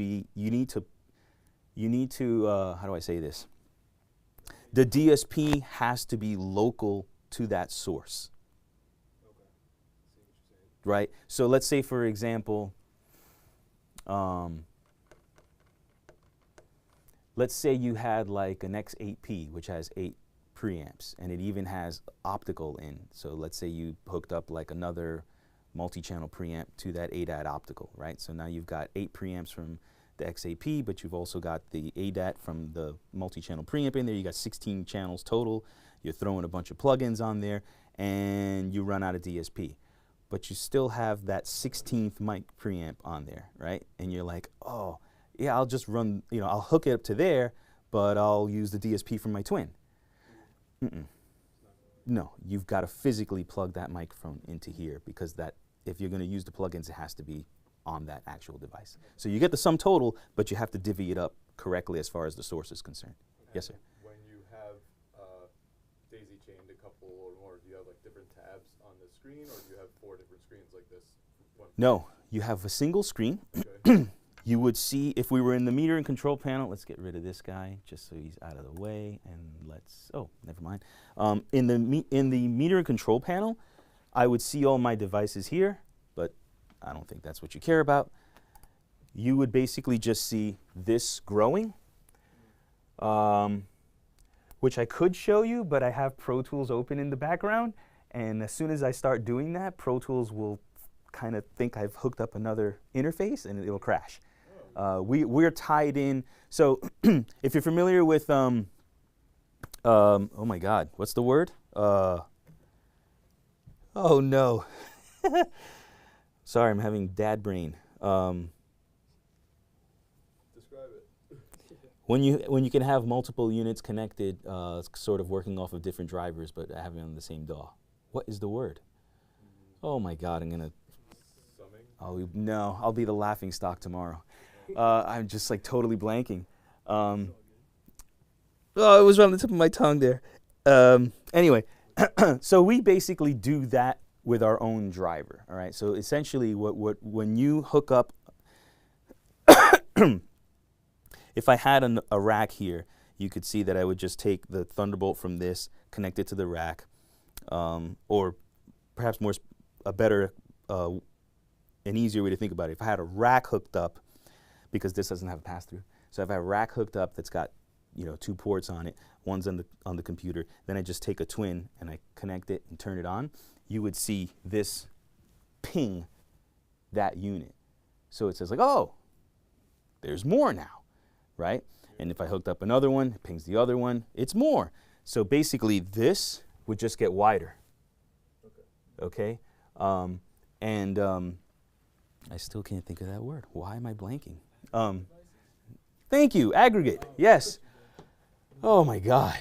how do I say this? The DSP has to be local to that source. Right? So let's say, for example, let's say you had like an X8P, which has 8 preamps, and it even has optical in. So let's say you hooked up like another multi-channel preamp to that ADAT optical, right? So now you've got 8 preamps from the X8P, but you've also got the ADAT from the multi-channel preamp in there. You got 16 channels total. You're throwing a bunch of plugins on there, and you run out of DSP. But you still have that 16th mic preamp on there, right? And you're like, oh, yeah, I'll just run, you know, I'll hook it up to there, but I'll use the DSP from my twin. No, you've got to physically plug that microphone into here because that, if you're going to use the plugins, it has to be on that actual device. So you get the sum total, but you have to divvy it up correctly as far as the source is concerned. Yes, sir. When you have daisy chained a couple or more, do you have like different tabs on the screen, or do you have 4 different screens like this? No, you have a single screen. Okay. You would see, if we were in the meter and control panel, let's get rid of this guy just so he's out of the way, and let's, oh, never mind. In the meter and control panel, I would see all my devices here, but I don't think that's what you care about. You would basically just see this growing, which I could show you, but I have Pro Tools open in the background, and as soon as I start doing that, Pro Tools will kind of think I've hooked up another interface and it'll crash. We're tied in. So if you're familiar with, oh my God, what's the word? Oh no. Sorry, I'm having dad brain. Describe it. When you can have multiple units connected, sort of working off of different drivers, but having on the same DAW. What is the word? Oh my God, I'm gonna. I'll be the laughing stock tomorrow. I'm just like totally blanking. Oh, it was on the tip of my tongue there. Anyway, so we basically do that with our own driver. All right. So essentially, when you hook up, if I had a rack here, you could see that I would just take the Thunderbolt from this, connect it to the rack, or perhaps a better. An easier way to think about it. If I had a rack hooked up, because this doesn't have a pass-through, so if I have a rack hooked up that's got 2 ports on it, one's on the computer, then I just take a twin and I connect it and turn it on, you would see this ping that unit. So it says like, oh, there's more now, right? And if I hooked up another one, it pings the other one, it's more. So basically this would just get wider. Okay? I still can't think of that word. Why am I blanking? Thank you, aggregate, yes. Oh my God,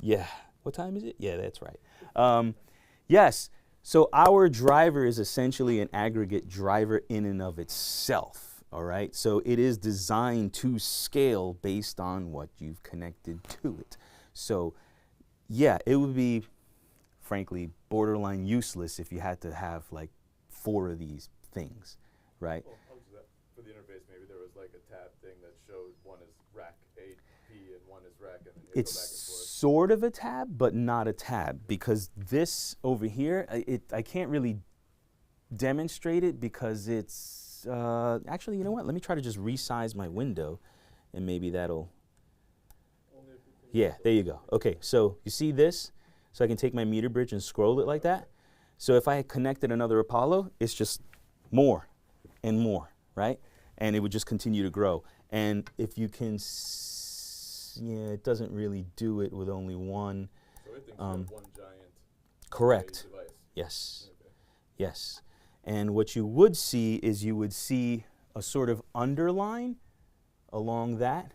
yeah. What time is it? Yeah, that's right. Yes, so our driver is essentially an aggregate driver in and of itself, all right? So it is designed to scale based on what you've connected to it. So yeah, it would be, frankly, borderline useless if you had to have like 4 of these things, right? Well, for the interface, maybe there was like a tab thing that showed one is rack AP and one is rack, and then you It's go back and forth. sort of a tab, but not a tab, because this over here, I can't really demonstrate it because it's, actually, you know what? Let me try to just resize my window, and maybe that'll, yeah, there you go. Okay, so you see this? So I can take my meter bridge and scroll it like that. So if I had connected another Apollo, it's just more and more, right? And it would just continue to grow. And if you can, yeah, it doesn't really do it with only one. So it thinks you have one giant correct. device. Yes. Okay. Yes. And what you would see is you would see a sort of underline along that.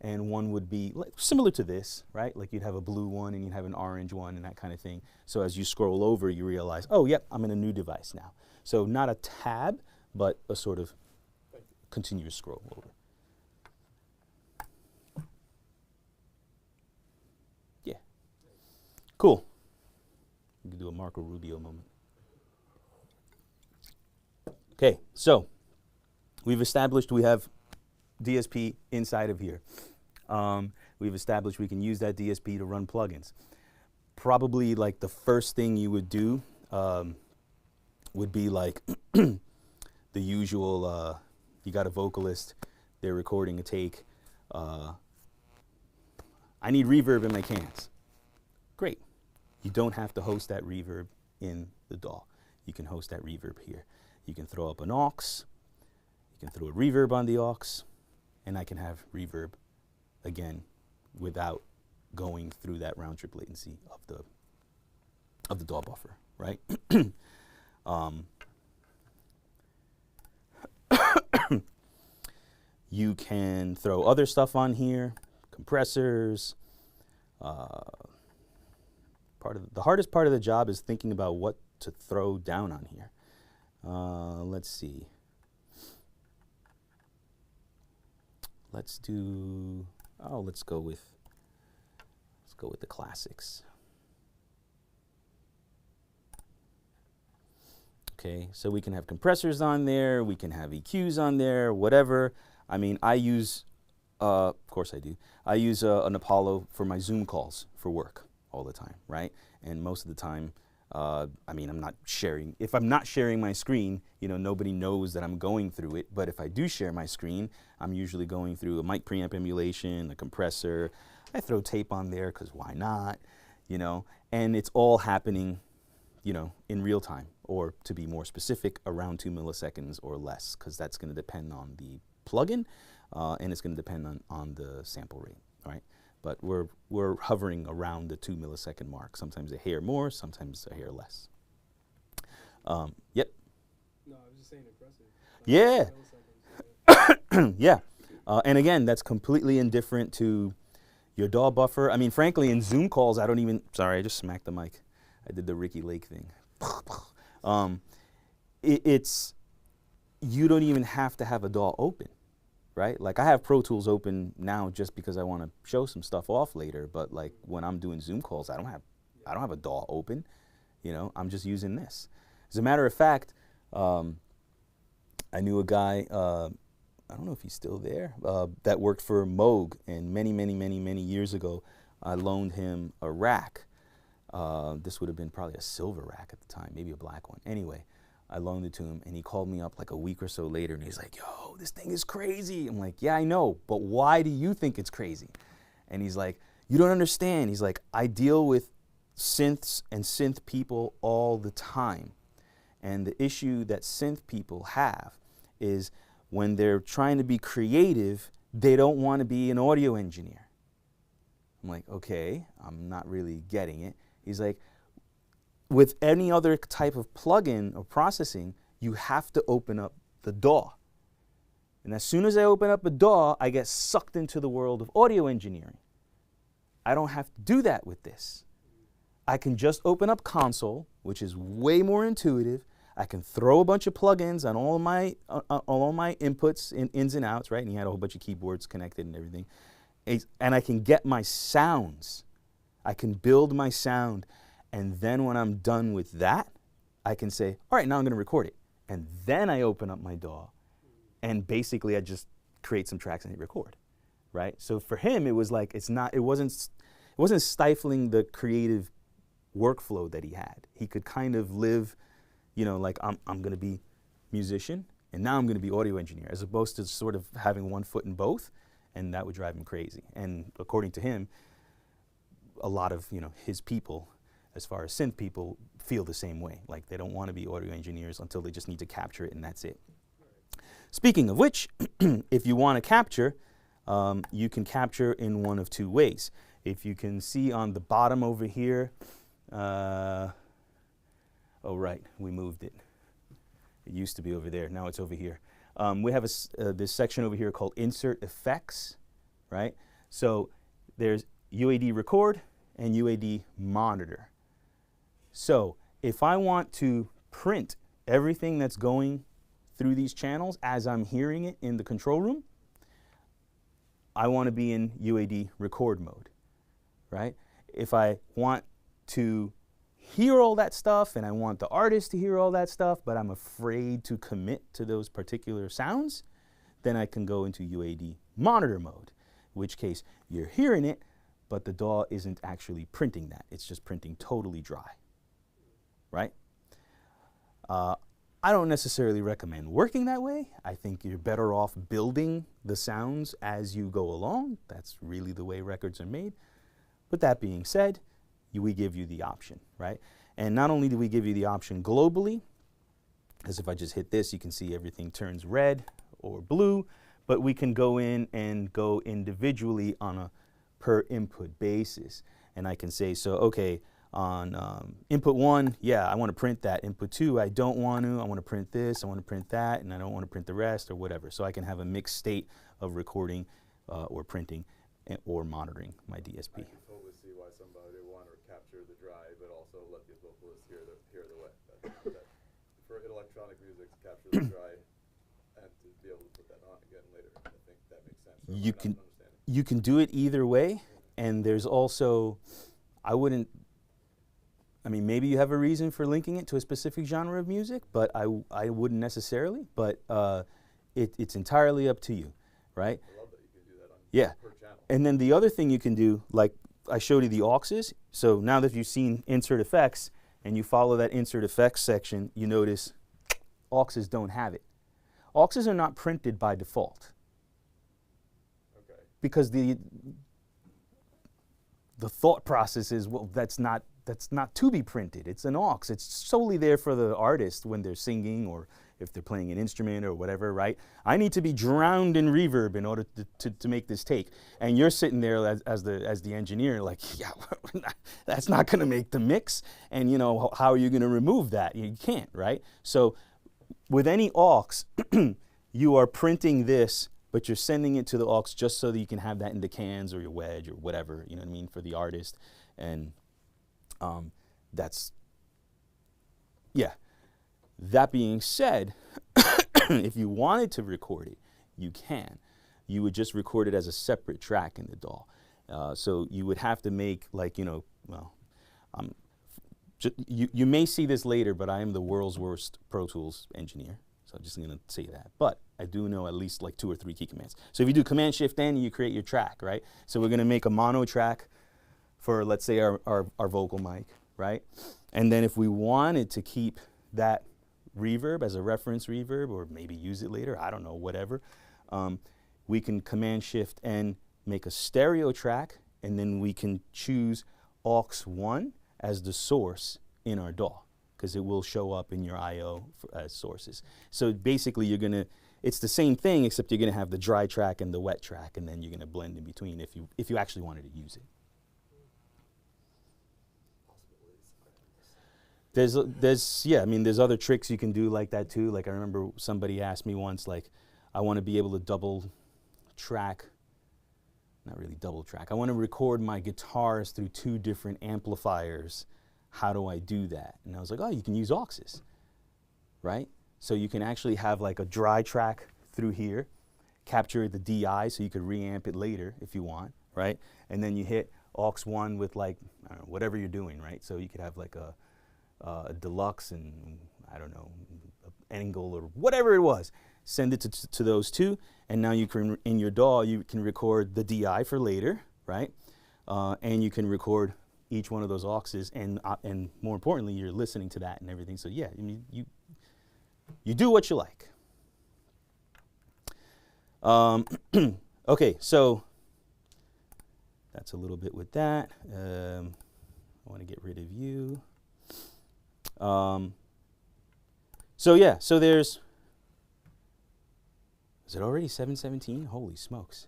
And one would be similar to this, right? Like you'd have a blue one and you'd have an orange one and that kind of thing. So as you scroll over, you realize, oh, yep, I'm in a new device now. So not a tab, but a sort of continuous scroll over. Yeah. Cool. We can do a Marco Rubio moment. Okay, so we've established we have DSP inside of here. We've established we can use that DSP to run plugins. Probably like the first thing you would do would be like the usual, you got a vocalist, they're recording a take. I need reverb in my cans. Great. You don't have to host that reverb in the DAW. You can host that reverb here. You can throw up an aux, you can throw a reverb on the aux, and I can have reverb again without going through that round trip latency of the DAW buffer, right? You can throw other stuff on here, compressors. The hardest part of the job is thinking about what to throw down on here. Let's see. let's go with the classics. Okay, so we can have compressors on there, we can have EQs on there, whatever. I mean, I use, of course I do, I use an Apollo for my Zoom calls for work all the time, right? And most of the time, I mean, I'm not sharing, if I'm not sharing my screen, you know, nobody knows that I'm going through it, but if I do share my screen, I'm usually going through a mic preamp emulation, a compressor, I throw tape on there, because why not, you know, and it's all happening, you know, in real time, or to be more specific, around 2 milliseconds or less, because that's going to depend on the plugin, and it's going to depend on the sample rate, right? But we're hovering around the 2 millisecond mark, sometimes a hair more, sometimes a hair less. Yep. No, I was just saying impressive. Yeah. Yeah. And again, that's completely indifferent to your DAW buffer. I mean, frankly, in Zoom calls, I don't even, sorry, I just smacked the mic. I did the Ricky Lake thing. You don't even have to have a DAW open, right? Like I have Pro Tools open now just because I want to show some stuff off later, but like when I'm doing Zoom calls, I don't have a DAW open, you know, I'm just using this. As a matter of fact, I knew a guy, I don't know if he's still there, that worked for Moog, and many years ago, I loaned him a rack. This would have been probably a silver rack at the time, maybe a black one. Anyway, I loaned it to him, and he called me up like a week or so later, and he's like, yo, this thing is crazy. I'm like, yeah, I know, but why do you think it's crazy? And he's like, you don't understand. He's like, I deal with synths and synth people all the time. And the issue that synth people have is when they're trying to be creative, they don't want to be an audio engineer. I'm like, okay, I'm not really getting it. He's like, with any other type of plugin or processing, you have to open up the DAW. And as soon as I open up a DAW, I get sucked into the world of audio engineering. I don't have to do that with this. I can just open up console, which is way more intuitive. I can throw a bunch of plugins on all my inputs, ins and outs, right? And he had a whole bunch of keyboards connected and everything. And I can get my sounds. I can build my sound. And then when I'm done with that, I can say, all right, now I'm going to record it. And then I open up my DAW. And basically, I just create some tracks and hit record, right? So for him, it was like, it wasn't stifling the creative workflow that he had. He could kind of live, you know, like I'm going to be musician, and now I'm going to be audio engineer, as opposed to sort of having one foot in both. And that would drive him crazy. And according to him, a lot of, you know, his people, as far as synth people, feel the same way. Like they don't want to be audio engineers until they just need to capture it, and that's it. Speaking of which, if you want to capture, you can capture in one of two ways. If you can see on the bottom over here, oh right, we moved it. It used to be over there, now it's over here. We have this section over here called Insert Effects, right? So there's UAD Record and UAD Monitor. So if I want to print everything that's going through these channels as I'm hearing it in the control room, I want to be in UAD Record mode, right? If I want to hear all that stuff and I want the artist to hear all that stuff, but I'm afraid to commit to those particular sounds, then I can go into UAD Monitor mode, in which case you're hearing it, but the DAW isn't actually printing that. It's just printing totally dry, right? I don't necessarily recommend working that way. I think you're better off building the sounds as you go along. That's really the way records are made. But that being said, we give you the option, right? And not only do we give you the option globally, as if I just hit this, you can see everything turns red or blue, but we can go in and go individually on a per input basis. And I can say, so, okay, on input 1, yeah, I want to print that. Input 2, I don't want to. I want to print this, I want to print that, and I don't want to print the rest or whatever. So I can have a mixed state of recording or printing or monitoring my DSP. I can totally see why somebody would want to capture the dry, but also let the vocalist hear the wet. For electronic music, to capture the dry and to be able to put that on again later. I think that makes sense. You can do it either way, and there's also, I mean, maybe you have a reason for linking it to a specific genre of music, but I wouldn't necessarily, but it's entirely up to you, right? I love that you can do that on per channel. And then the other thing you can do, like I showed you the auxes, so now that you've seen insert effects, and you follow that insert effects section, you notice auxes don't have it. Auxes are not printed by default. Okay. Because the thought process is, well, that's not to be printed. It's an aux. It's solely there for the artist when they're singing or if they're playing an instrument or whatever, right? I need to be drowned in reverb in order to make this take. And you're sitting there as the engineer like, yeah, that's not gonna make the mix. And you know, how are you gonna remove that? You can't, right? So with any aux, you are printing this, but you're sending it to the aux just so that you can have that in the cans or your wedge or whatever, you know what I mean, for the artist. And that's, yeah. That being said, if you wanted to record it, you can. You would just record it as a separate track in the DAW. So you would have to make, like, you know, well, you may see this later, but I am the world's worst Pro Tools engineer. So I'm just going to say that. But I do know at least like 2 or 3 key commands. So if you do Command-Shift-N, you create your track, right? So we're going to make a mono track for, let's say, our vocal mic, right? And then if we wanted to keep that reverb as a reference reverb, or maybe use it later, I don't know, whatever, we can Command-Shift-N, make a stereo track, and then we can choose aux1 as the source in our DAW, because it will show up in your I/O as sources. So basically it's the same thing, except you're gonna have the dry track and the wet track, and then you're gonna blend in between if you actually wanted to use it. There's other tricks you can do like that too. Like I remember somebody asked me once, like, I want to be able to double track, not really double track. I want to record my guitars through 2 different amplifiers. How do I do that? And I was like, oh, you can use auxes, right? So you can actually have like a dry track through here, capture the DI so you could reamp it later if you want, right? And then you hit aux1 with like, I don't know, whatever you're doing, right? So you could have like a deluxe and I don't know, angle or whatever it was. Send it to those 2, and now you can, in your DAW, you can record the DI for later, right? And you can record each one of those auxes, and more importantly, you're listening to that and everything. So yeah, I mean, you do what you like. Okay, so that's a little bit with that. I want to get rid of you. So yeah, so is it already 7:17? Holy smokes.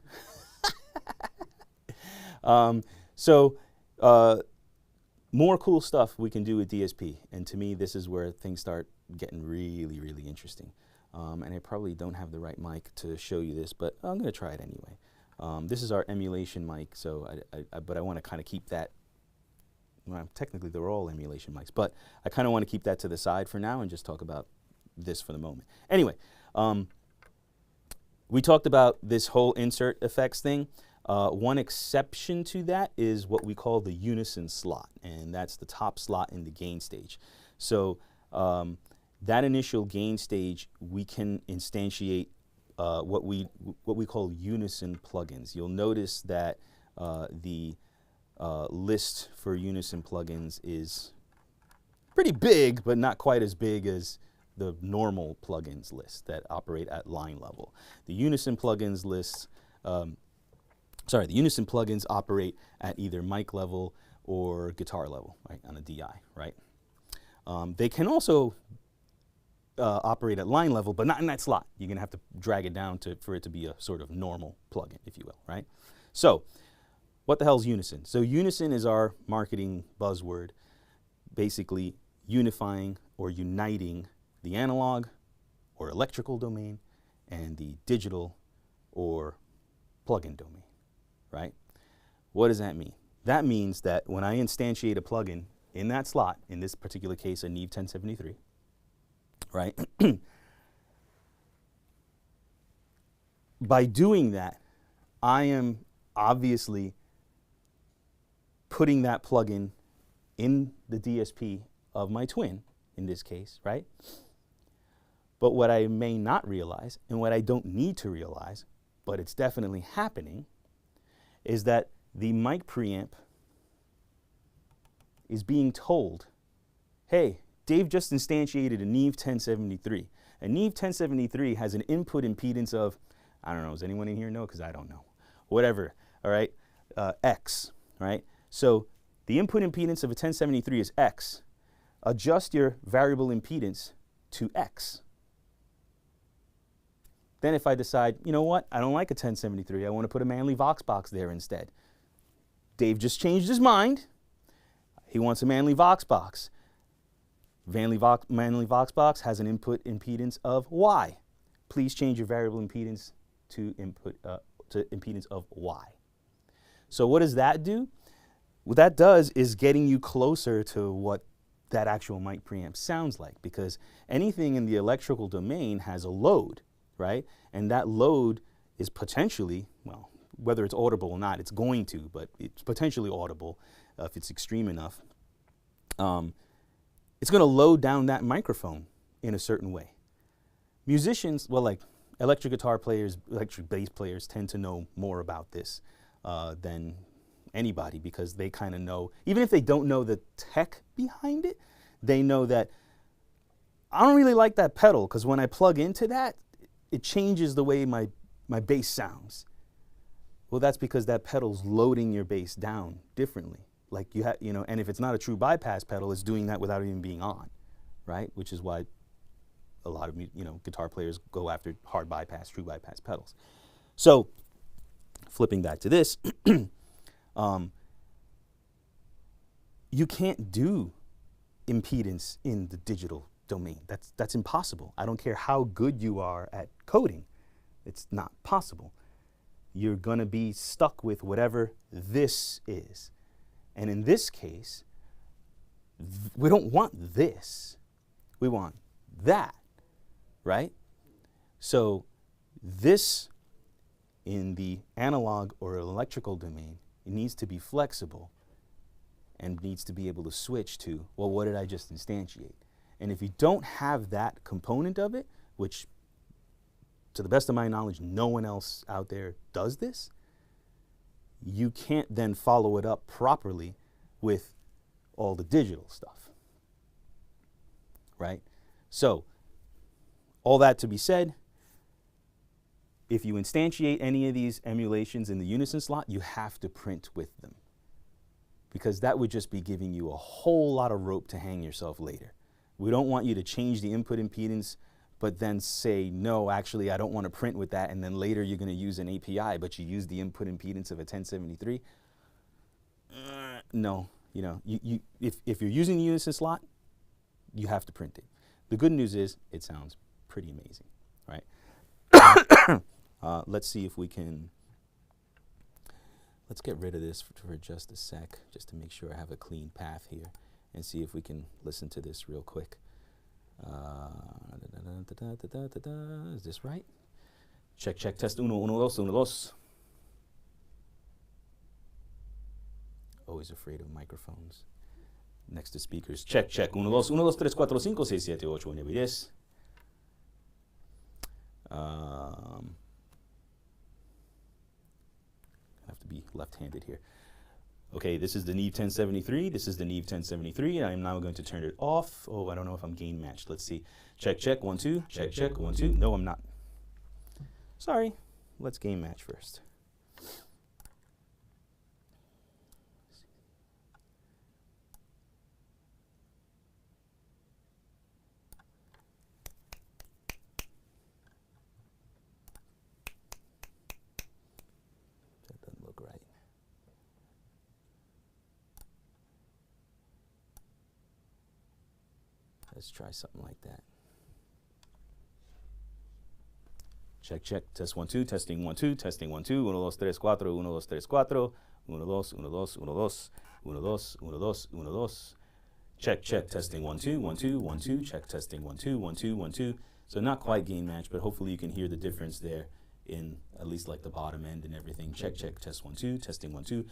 More cool stuff we can do with DSP, and to me this is where things start getting really, really interesting. And I probably don't have the right mic to show you this, but I'm gonna try it anyway. This is our emulation mic, so but I want to kind of keep that. Well, technically they're all emulation mics, but I kind of want to keep that to the side for now and just talk about this for the moment. Anyway, we talked about this whole insert effects thing. One exception to that is what we call the unison slot, and that's the top slot in the gain stage. So that initial gain stage, we can instantiate what we call unison plugins. You'll notice that the list for unison plugins is pretty big, but not quite as big as the normal plugins list that operate at line level. The unison plugins lists, the unison plugins operate at either mic level or guitar level, right, on a DI, right? They can also operate at line level, but not in that slot. You're gonna have to drag it down for it to be a sort of normal plugin, if you will, right? So, what the hell is unison? So unison is our marketing buzzword, basically unifying or uniting the analog or electrical domain and the digital or plugin domain, right? What does that mean? That means that when I instantiate a plugin in that slot, in this particular case a Neve 1073, right? by doing that, I am obviously putting that plugin in the DSP of my twin, in this case, right? But what I may not realize, and what I don't need to realize, but it's definitely happening, is that the mic preamp is being told, hey, Dave just instantiated a Neve 1073. A Neve 1073 has an input impedance of, I don't know, does anyone in here know? Because I don't know. Whatever, all right, X, right? So the input impedance of a 1073 is X. Adjust your variable impedance to X. Then if I decide, you know what, I don't like a 1073, I want to put a Manley Vox box there instead. Dave just changed his mind. He wants a Manley Vox box. Manley Vox box has an input impedance of Y. Please change your variable impedance to impedance of Y. So what does that do? What that does is getting you closer to what that actual mic preamp sounds like, because anything in the electrical domain has a load, right? And that load is potentially, well, whether it's audible or not, it's going to, but it's potentially audible if it's extreme enough. It's going to load down that microphone in a certain way. Musicians, well, like electric guitar players, electric bass players tend to know more about this than anybody, because they kind of know, even if they don't know the tech behind it, they know that I don't really like that pedal, because when I plug into that, it changes the way my bass sounds. Well, that's because that pedal's loading your bass down differently. Like you know, and if it's not a true bypass pedal, it's doing that without even being on, right? Which is why a lot of guitar players go after hard bypass, true bypass pedals. So, flipping back to this, you can't do impedance in the digital domain. That's impossible. I don't care how good you are at coding. It's not possible. You're going to be stuck with whatever this is. And in this case, we don't want this. We want that, right? So this, in the analog or electrical domain, it needs to be flexible and needs to be able to switch to, well, what did I just instantiate? And if you don't have that component of it, which to the best of my knowledge, no one else out there does this, you can't then follow it up properly with all the digital stuff, right? So, all that to be said, if you instantiate any of these emulations in the unison slot, you have to print with them, because that would just be giving you a whole lot of rope to hang yourself later. We don't want you to change the input impedance, but then say, no, actually, I don't want to print with that, and then later you're going to use an API, but you use the input impedance of a 1073. No, if you're using the unison slot, you have to print it. The good news is it sounds pretty amazing, right? Let's see if we can, let's get rid of this for just a sec, just to make sure I have a clean path here, and see if we can listen to this real quick. Is this right? Check, check, test, uno, uno, dos, uno, dos. Always afraid of microphones next to speakers. Check, check, uno, dos, 3, 4, 5, 6, 7, 8, 9, 10. I have to be left-handed here. Okay, this is the Neve 1073. This is the Neve 1073. I am now going to turn it off. Oh, I don't know if I'm gain matched. Let's see. Check, check, 1, 2. Check, check, 1, 2. No, I'm not. Sorry. Let's gain match first. That doesn't look right. Let's try something like that. Check, check, test 1, 2, testing 1, 2, testing 1, 2, 1, 2, 3, 4, 1, 2, 3, 4, 1, 2, 1, 2, 1, 2, 1, 2, 1, 2, 1, 2. Check, check, testing 1, 2, 1, 2, 1, 2, check, testing 1, 2, 1, 2, 1, 2. So not quite gain match, but hopefully you can hear the difference there in at least like the bottom end and everything. Check, check, test 1, 2, testing 1, 2.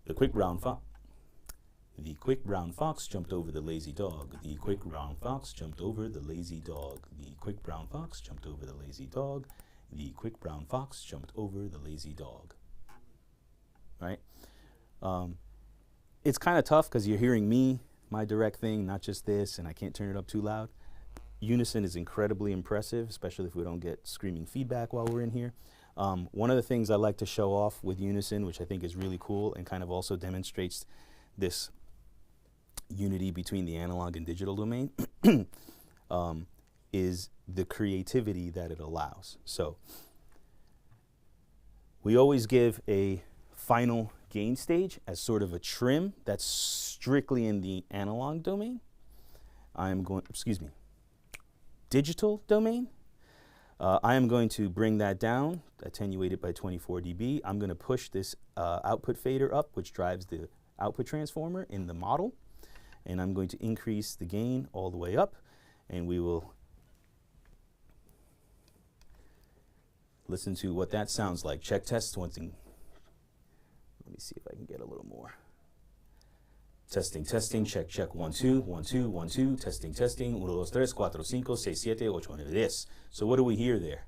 The quick brown fox. The quick brown fox jumped over the lazy dog. The quick brown fox jumped over the lazy dog. The quick brown fox jumped over the lazy dog. The quick brown fox jumped over the lazy dog. Right? It's kind of tough because you're hearing me, my direct thing, not just this, and I can't turn it up too loud. Unison is incredibly impressive, especially if we don't get screaming feedback while we're in here. One of the things I like to show off with Unison, which I think is really cool and kind of also demonstrates this unity between the analog and digital domain, is the creativity that it allows. So we always give a final gain stage as sort of a trim that's strictly in the analog domain. Digital domain. I am going to bring that down, attenuate it by 24 dB. I'm going to push this output fader up, which drives the output transformer in the model. And I'm going to increase the gain all the way up, and we will listen to what that sounds like. Check, test, one thing. Let me see if I can get a little more. Testing, testing, check, check, 1, 2, 1, 2, 1, 2, testing, testing, 1, 2, 3, 4, 5, 6, 7, 8, 9, 10. So what do we hear there?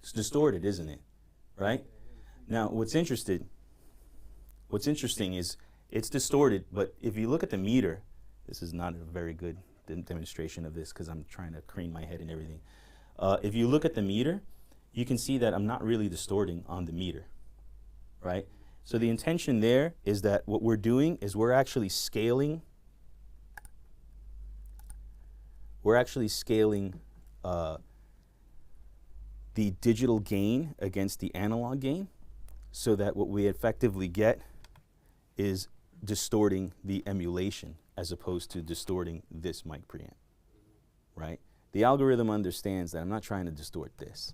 It's distorted, isn't it? Right? Now, what's interesting is it's distorted, but if you look at the meter, this is not a very good demonstration of this because I'm trying to crane my head and everything. If you look at the meter, you can see that I'm not really distorting on the meter, right? So the intention there is that what we're doing is we're actually scaling the digital gain against the analog gain, so that what we effectively get is distorting the emulation as opposed to distorting this mic preamp, right? The algorithm understands that I'm not trying to distort this.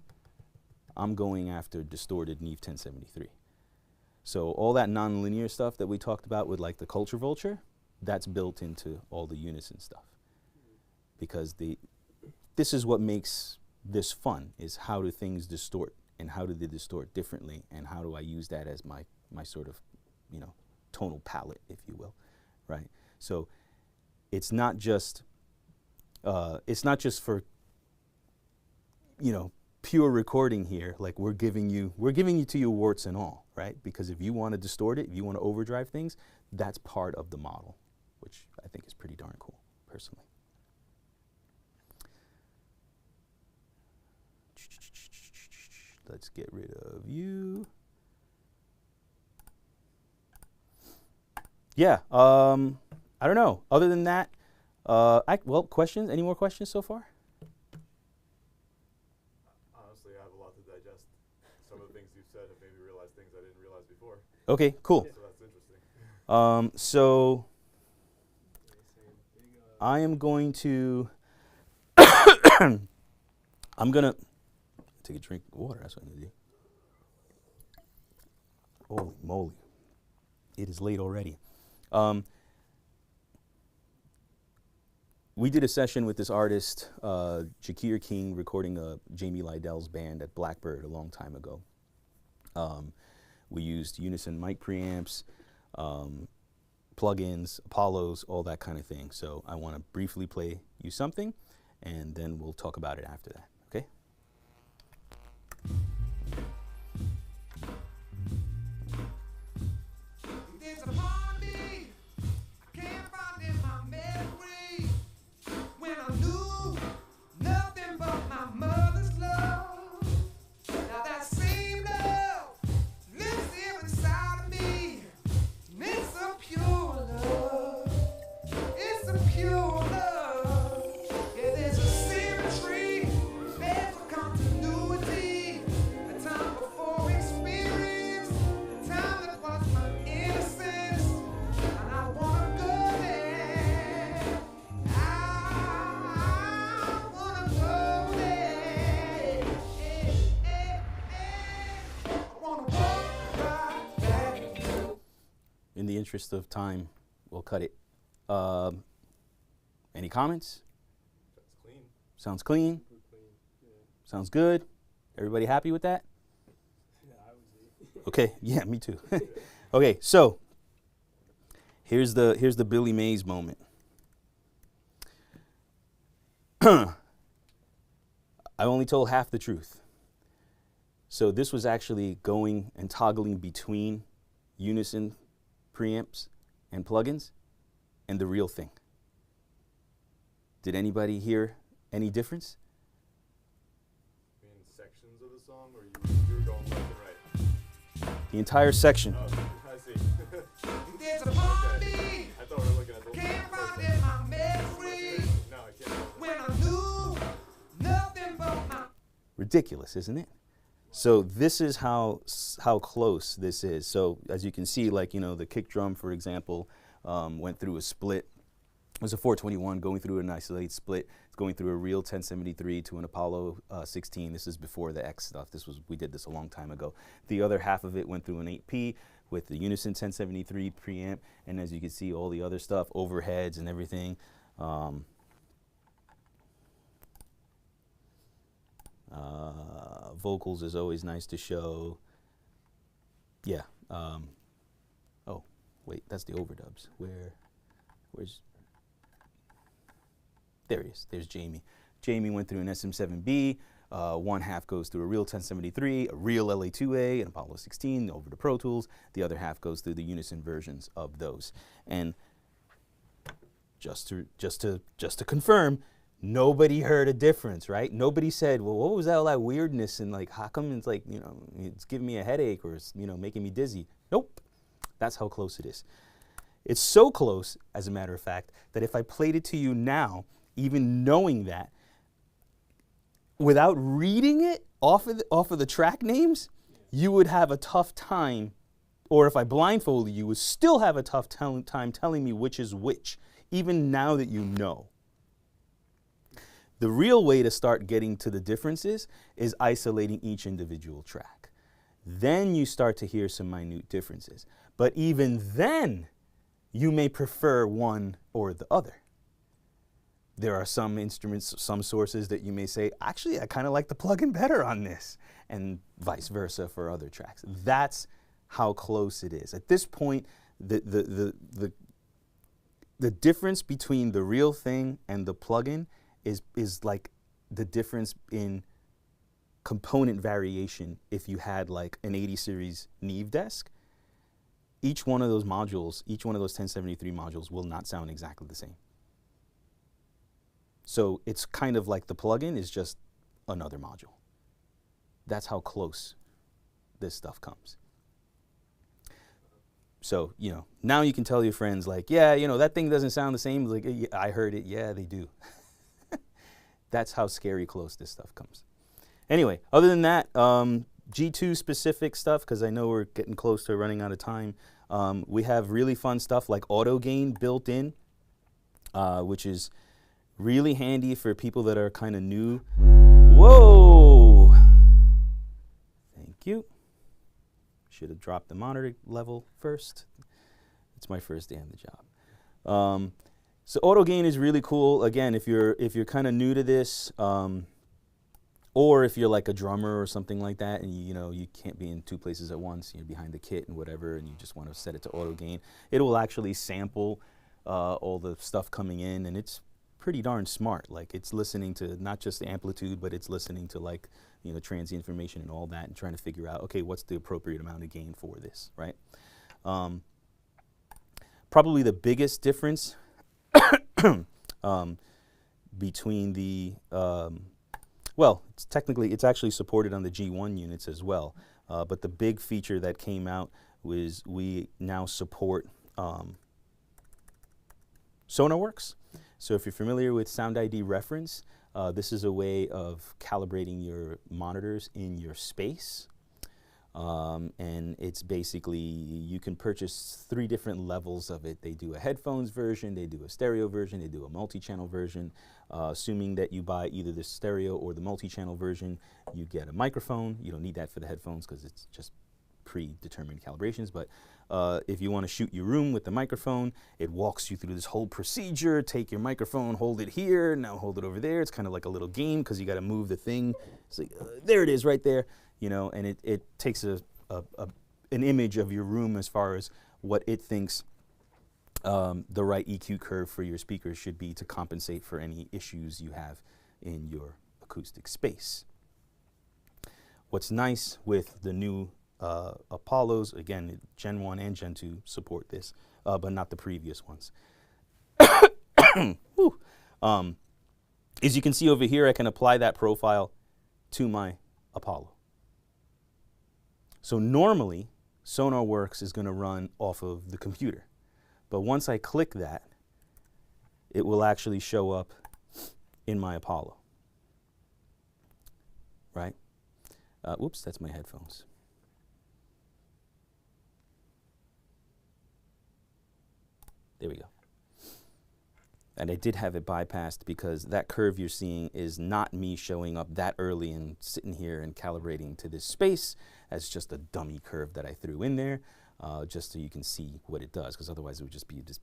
I'm going after distorted Neve 1073. So all that nonlinear stuff that we talked about with like the culture vulture, that's built into all the Unison stuff. Because this is what makes this fun, is how do things distort, and how do they distort differently, and how do I use that as my sort of, you know, tonal palette, if you will, right? So it's not just for, you know, pure recording here. Like we're giving you to you warts and all, right? Because if you want to distort it, if you want to overdrive things, that's part of the model, which I think is pretty darn cool, personally. Let's get rid of you. Yeah, I don't know. Other than that, well, questions? Any more questions so far? Honestly, I have a lot to digest. Some of the things you've said have made me realize things I didn't realize before. Okay, cool. So that's interesting. So I am going to, I'm going to take a drink of water. That's what I'm going to do. Holy moly. It is late already. We did a session with this artist, Jakir King, recording Jamie Lydell's band at Blackbird a long time ago. We used Unison mic preamps, plugins, Apollos, all that kind of thing. So I want to briefly play you something, and then we'll talk about it after that, okay? In the interest of time, we'll cut it. Any comments? That's clean. Sounds clean. Sounds good? Everybody happy with that? Okay, yeah, me too. Okay, so here's the Billy Mays moment. I only told half the truth. So this was actually going and toggling between unison preamps and plugins and the real thing. Did anybody hear any difference? I mean, sections of the song, or you were going left and right? The entire section. Oh, I see. Okay. I thought we were looking at the No, I can't. Ridiculous, isn't it? So this is how close this is. So as you can see, like, you know, the kick drum, for example, went through a split. It was a 421 going through an isolated split. It's going through a real 1073 to an Apollo 16. This is before the X stuff. We did this a long time ago. The other half of it went through an 8P with the Unison 1073 preamp, and as you can see, all the other stuff, overheads and everything. Vocals is always nice to show. Yeah. Oh, wait, that's the overdubs. Where's? There he is. There's Jamie. Jamie went through an SM7B. One half goes through a real 1073, a real LA2A, an Apollo 16 over to Pro Tools. The other half goes through the Unison versions of those. And just to confirm, nobody heard a difference, right? Nobody said, well, what was that, all that weirdness, and like, how come it's like, you know, it's giving me a headache or it's, you know, making me dizzy? Nope. That's how close it is. It's so close, as a matter of fact, that if I played it to you now, even knowing that, without reading it off of the track names, you would have a tough time, or if I blindfolded you, would still have a tough time telling me which is which, even now that you know. The real way to start getting to the differences is isolating each individual track. Then you start to hear some minute differences. But even then, you may prefer one or the other. There are some instruments, some sources that you may say, actually, I kind of like the plugin better on this, and vice versa for other tracks. That's how close it is. At this point, the difference between the real thing and the plugin is like the difference in component variation. If you had like an 80 series Neve desk, each one of those modules, each one of those 1073 modules will not sound exactly the same. So it's kind of like the plugin is just another module. That's how close this stuff comes. So, you know, now you can tell your friends like, yeah, you know, that thing doesn't sound the same. Like, yeah, I heard it. Yeah, they do. That's how scary close this stuff comes. Anyway, other than that, G2 specific stuff, because I know we're getting close to running out of time. We have really fun stuff like auto gain built in, which is really handy for people that are kind of new. Whoa! Thank you. Should have dropped the monitor level first. It's my first day on the job. So auto gain is really cool. Again, if you're kind of new to this, or if you're like a drummer or something like that, and you know you can't be in two places at once, you're behind the kit and whatever, and you just want to set it to auto gain, it will actually sample all the stuff coming in, and it's pretty darn smart. Like, it's listening to not just the amplitude, but it's listening to, like, you know, transient information and all that, and trying to figure out, okay, what's the appropriate amount of gain for this, right? Probably the biggest difference between the, well, it's actually supported on the G1 units as well, but the big feature that came out was we now support SonarWorks. So if you're familiar with Sound ID reference, this is a way of calibrating your monitors in your space. And it's basically, you can purchase 3 different levels of it. They do a headphones version, they do a stereo version, they do a multi-channel version. Assuming that you buy either the stereo or the multi-channel version, you get a microphone. You don't need that for the headphones because it's just predetermined calibrations, but if you want to shoot your room with the microphone, it walks you through this whole procedure. Take your microphone, hold it here, now hold it over there. It's kind of like a little game because you got to move the thing. It's like, there it is right there, you know, and it takes an image of your room as far as what it thinks the right EQ curve for your speakers should be to compensate for any issues you have in your acoustic space. What's nice with the new Apollos, again, Gen 1 and Gen 2 support this, but not the previous ones. As you can see over here, I can apply that profile to my Apollo. So normally, SonarWorks is going to run off of the computer. But once I click that, it will actually show up in my Apollo. Right? Whoops, that's my headphones. There we go. And I did have it bypassed because that curve you're seeing is not me showing up that early and sitting here and calibrating to this space. That's just a dummy curve that I threw in there, just so you can see what it does, because otherwise it would just be this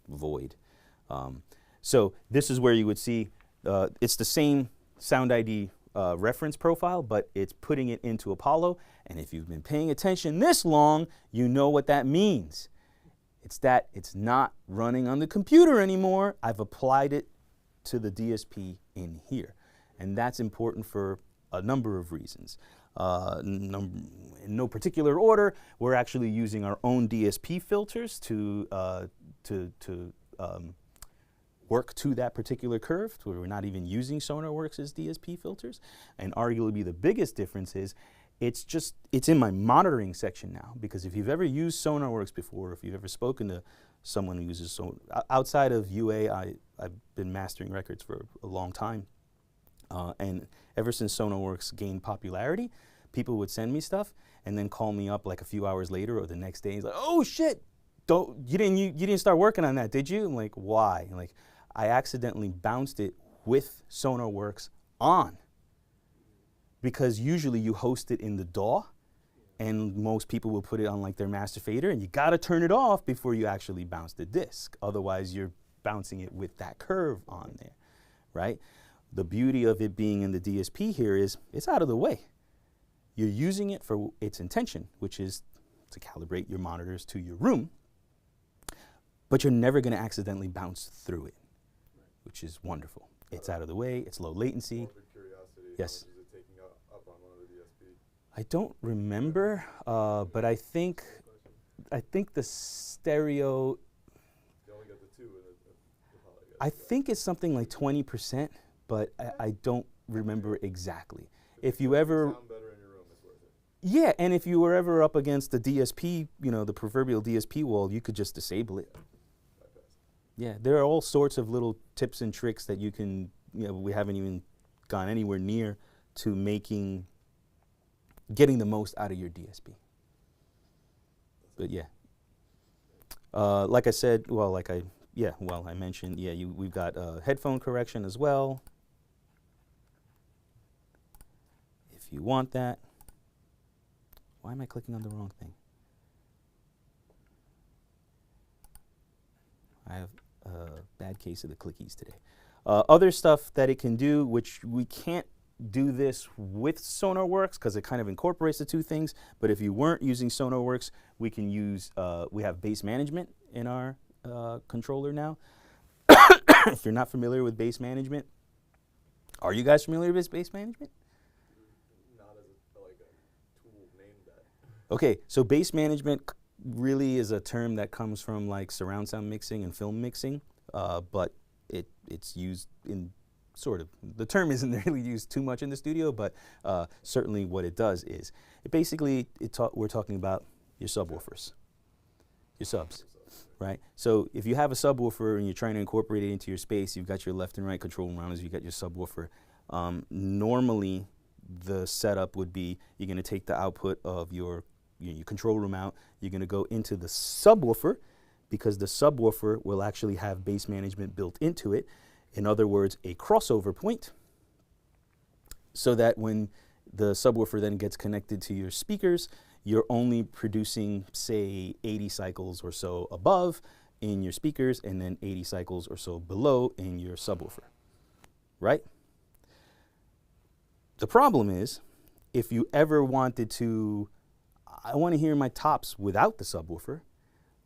void. So this is where you would see, it's the same Sound ID reference profile, but it's putting it into Apollo. And if you've been paying attention this long, you know what that means. It's that it's not running on the computer anymore. I've applied it to the DSP in here. And that's important for a number of reasons. In no particular order, we're actually using our own DSP filters to work to that particular curve, where we're not even using SonarWorks' DSP filters. And arguably the biggest difference is it's in my monitoring section now, because if you've ever used SonarWorks before, if you've ever spoken to someone who uses outside of UA, I've been mastering records for a long time. And ever since SonarWorks gained popularity, people would send me stuff and then call me up like a few hours later or the next day. He's like, "Oh shit, you didn't start working on that, did you?" I'm like, "Why?" I'm like, I accidentally bounced it with SonarWorks on. Because usually you host it in the DAW, and most people will put it on like their master fader, and you gotta turn it off before you actually bounce the disc. Otherwise you're bouncing it with that curve on there, right? The beauty of it being in the DSP here is it's out of the way. You're using it for its intention, which is to calibrate your monitors to your room, but you're never gonna accidentally bounce through it, which is wonderful. It's out of the way, it's low latency. Yes. I don't remember, but I think the stereo, I think it's something like 20%, but I don't remember exactly. If you ever, yeah, and if you were ever up against the DSP, you know, the proverbial DSP wall, you could just disable it. Yeah, there are all sorts of little tips and tricks that you can, you know, we haven't even gone anywhere near to getting the most out of your DSP. But yeah, like I said, I mentioned, yeah, we've got headphone correction as well, if you want that. Why am I clicking on the wrong thing? I have a bad case of the clickies today. Other stuff that it can do, which we can't do this with SonarWorks because it kind of incorporates the two things, but if you weren't using SonarWorks, we can use, we have bass management in our controller now. If you're not familiar with bass management, are you guys familiar with bass management? Not as a tool named that. Okay, so bass management really is a term that comes from like surround sound mixing and film mixing, but it's used in sort of, the term isn't really used too much in the studio, but certainly what it does is, it basically, we're talking about your subwoofers, your subs, right? So if you have a subwoofer and you're trying to incorporate it into your space, you've got your left and right control rounders, you've got your subwoofer. Normally, the setup would be, you're gonna take the output of your control room out, you're gonna go into the subwoofer, because the subwoofer will actually have bass management built into it. In other words, a crossover point, so that when The subwoofer then gets connected to your speakers. You're only producing, say, 80 cycles or so above in your speakers, and then 80 cycles or so below in your subwoofer, right? The problem is, if you ever wanted to, I want to hear my tops without the subwoofer,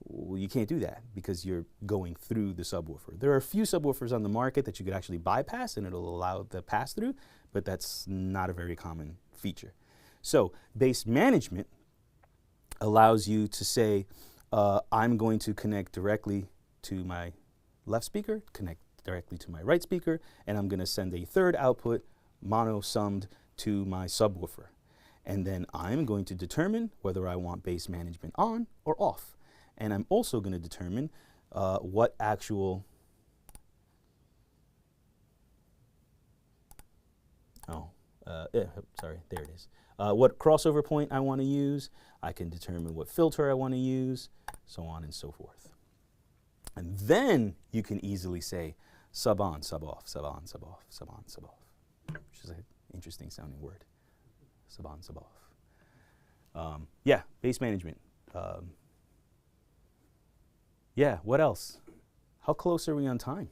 well, you can't do that because you're going through the subwoofer. There are a few subwoofers on the market that you could actually bypass and it'll allow the pass through, but that's not a very common feature. So bass management allows you to say, I'm going to connect directly to my left speaker, connect directly to my right speaker, and I'm going to send a third output mono summed to my subwoofer. And then I'm going to determine whether I want bass management on or off. And I'm also going to determine what actual, sorry, there it is. What crossover point I want to use. I can determine what filter I want to use, so on and so forth. And then you can easily say sub on, sub off, sub on, sub off, sub on, sub off, which is an interesting sounding word. Sub on, sub off. Yeah, bass management. Yeah, what else? How close are we on time?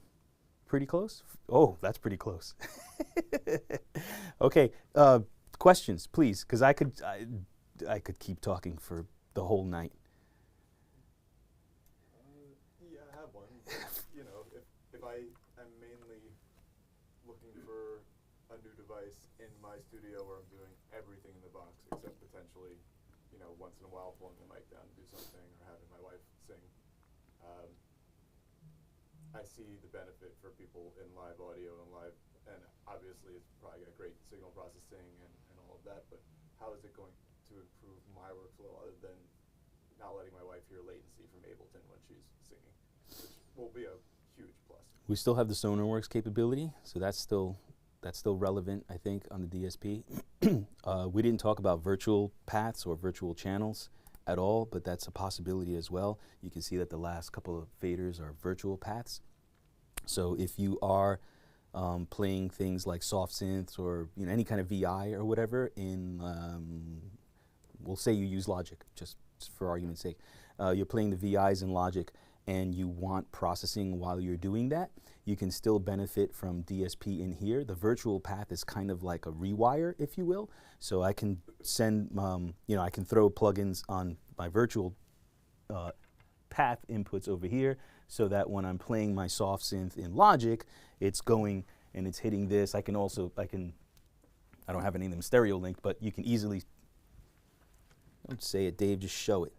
Pretty close? Oh, that's pretty close. Okay, questions, please, because I could keep talking for the whole night. Yeah, I have one. You know, if I am mainly looking for a new device in my studio where I'm doing everything in the box except potentially, you know, once in a while pulling the mic down to do something or having my wife sing, I see the benefit for people in live audio and obviously it's probably got great signal processing and all of that, but how is it going to improve my workflow other than not letting my wife hear latency from Ableton when she's singing, which will be a huge plus. We still have the SonarWorks capability, so that's still relevant, I think, on the DSP. We didn't talk about virtual paths or virtual channels at all, but that's a possibility as well. You can see that the last couple of faders are virtual paths. So if you are playing things like soft synths or any kind of VI or whatever in, we'll say you use Logic, just for argument's sake. You're playing the VIs in Logic and you want processing while you're doing that, you can still benefit from DSP in here. The virtual path is kind of like a rewire, if you will. So I can send, I can throw plugins on my virtual path inputs over here so that when I'm playing my soft synth in Logic, it's going and it's hitting this. I don't have any of them stereo linked, but you can easily, don't say it, Dave, just show it.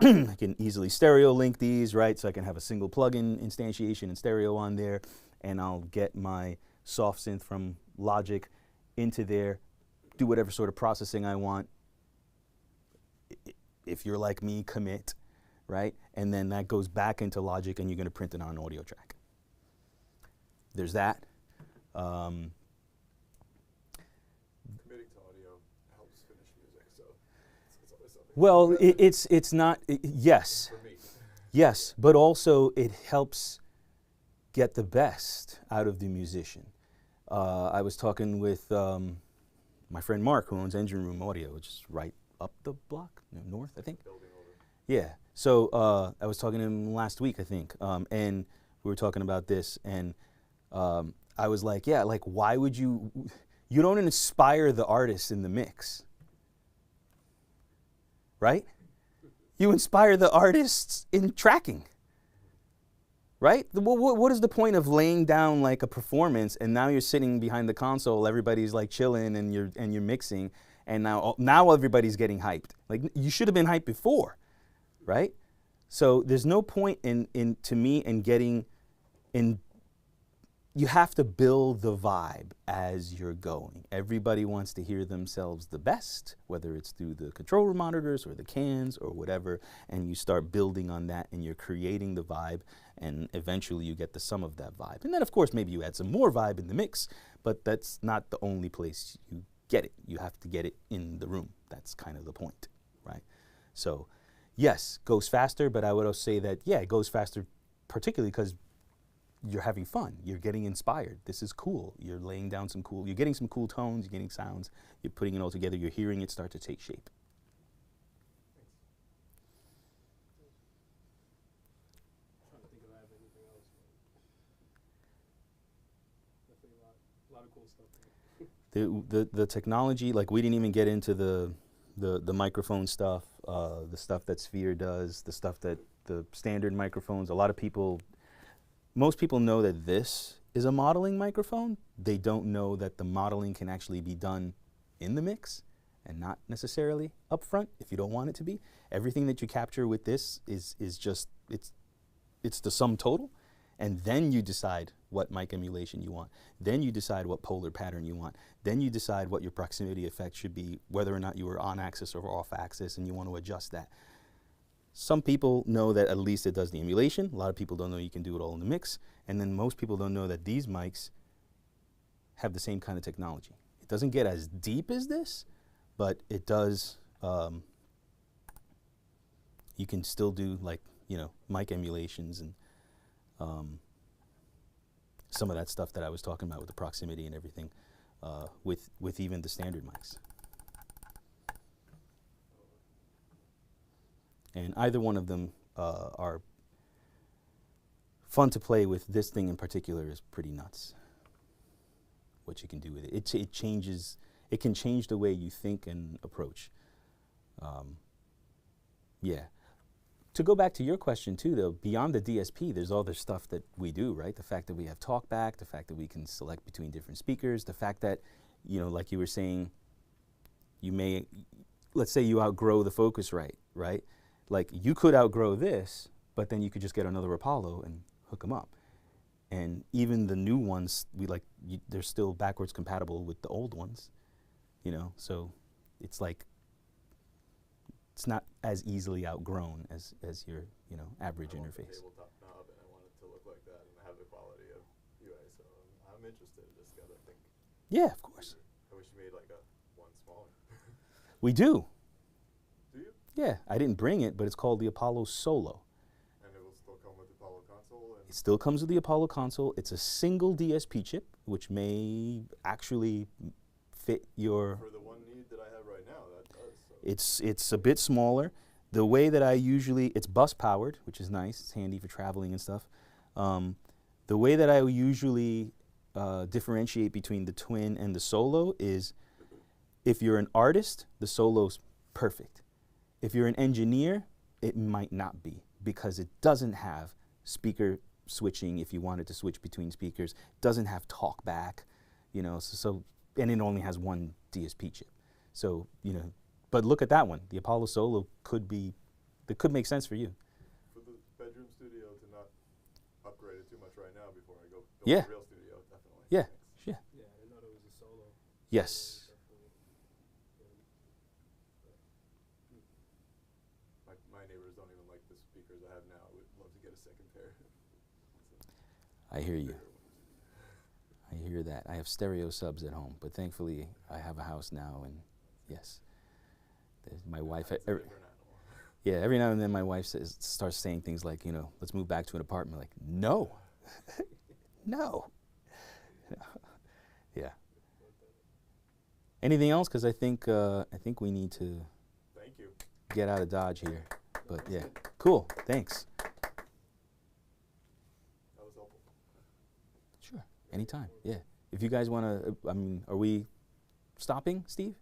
I can easily stereo link these, right? So I can have a single plugin instantiation and stereo on there, and I'll get my soft synth from Logic into there, do whatever sort of processing I want. If you're like me, commit, right? And then that goes back into Logic and you're going to print it on an audio track. There's that. Committing to audio helps finish music, so it's always something. Well, it's not, yes. For me. Yes, but also it helps get the best out of the musician. I was talking with my friend Mark, who owns Engine Room Audio, which is right up the block, north, I think. Building over. Yeah, so I was talking to him last week, I think, and we were talking about this, and I was like, yeah, like why would you don't inspire the artist in the mix, right? You inspire the artists in tracking, right? What is the point of laying down like a performance and now you're sitting behind the console, everybody's like chilling and you're mixing, and now everybody's getting hyped. Like you should have been hyped before, right? So there's no point to me in getting in. You have to build the vibe as you're going. Everybody wants to hear themselves the best, whether it's through the controller monitors or the cans or whatever, and you start building on that and you're creating the vibe, and eventually you get the sum of that vibe. And then of course maybe you add some more vibe in the mix, but that's not the only place you get it. You have to get it in the room. That's kind of the point, right? So yes, goes faster, but I would also say that, yeah, it goes faster particularly because you're having fun. You're getting inspired. This is cool. You're laying down some cool, you're getting some cool tones, you're getting sounds, you're putting it all together, you're hearing it start to take shape. Trying to think if I have anything else. Definitely a lot of cool stuff there. The technology, like we didn't even get into the microphone stuff, the stuff that Sphere does, the stuff that the standard microphones, most people know that this is a modeling microphone. They don't know that the modeling can actually be done in the mix and not necessarily up front if you don't want it to be. Everything that you capture with this is just, it's the sum total. And then you decide what mic emulation you want. Then you decide what polar pattern you want. Then you decide what your proximity effect should be, whether or not you are on axis or off axis, and you want to adjust that. Some people know that at least it does the emulation. A lot of people don't know you can do it all in the mix. And then most people don't know that these mics have the same kind of technology. It doesn't get as deep as this, but it does, you can still do like, mic emulations and some of that stuff that I was talking about with the proximity and everything, with even the standard mics. And either one of them are fun to play with. This thing in particular is pretty nuts, what you can do with it. It changes, it can change the way you think and approach. Yeah. To go back to your question too, though, beyond the DSP, there's other stuff that we do, right? The fact that we have talkback, the fact that we can select between different speakers, the fact that, like you were saying, you may, let's say you outgrow the Focusrite, right? Like you could outgrow this, but then you could just get another Apollo and hook them up. And even the new ones, they're still backwards compatible with the old ones, so it's like, it's not as easily outgrown as your average interface. I want the tabletop knob, and I want it to look like that, and have the quality of UA. So I'm interested. Just gotta think. Yeah, of course. I wish you made like one smaller. We do. Do you? Yeah, I didn't bring it, but it's called the Apollo Solo. And it will still come with the Apollo console. It still comes with the Apollo console. It's a single DSP chip, which may actually fit your. For the one need that I have right now, that does. So. It's a bit smaller. The way that I usually, it's bus powered, which is nice. It's handy for traveling and stuff. The way that I usually differentiate between the Twin and the Solo is, if you're an artist, the Solo's perfect. If you're an engineer, it might not be, because it doesn't have speaker switching if you wanted to switch between speakers. It doesn't have talkback, and it only has one DSP chip. So, but look at that one. The Apollo Solo could make sense for you. For the bedroom studio, to not upgrade it too much right now before I go build Yeah. a real studio, definitely. Yeah, Thanks. yeah. Yeah, I didn't know there was a Solo. Yes. My neighbors don't even like the speakers I have now. I would love to get a second pair. I hear you. I hear that. I have stereo subs at home, but thankfully I have a house now, and yes. My wife, every now and then my wife starts saying things like, let's move back to an apartment. Like, no, no. Yeah. Anything else? Because I think we need to Thank you. get out of Dodge here. But yeah, cool. Thanks. That was helpful. Sure. Anytime. Yeah. If you guys want to, are we stopping, Steve?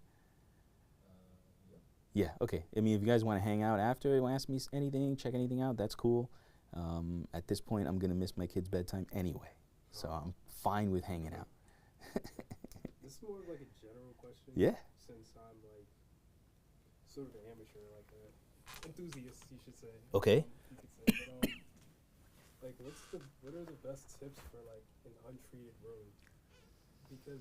Yeah, okay. If you guys want to hang out after, you want to ask me anything, check anything out, that's cool. At this point, I'm going to miss my kids' bedtime anyway, so I'm fine with hanging out. This is more of like a general question. Yeah. Since I'm like sort of an amateur, like an enthusiast, you should say. Okay. You could say, but, like, what are the best tips for like an untreated room? Because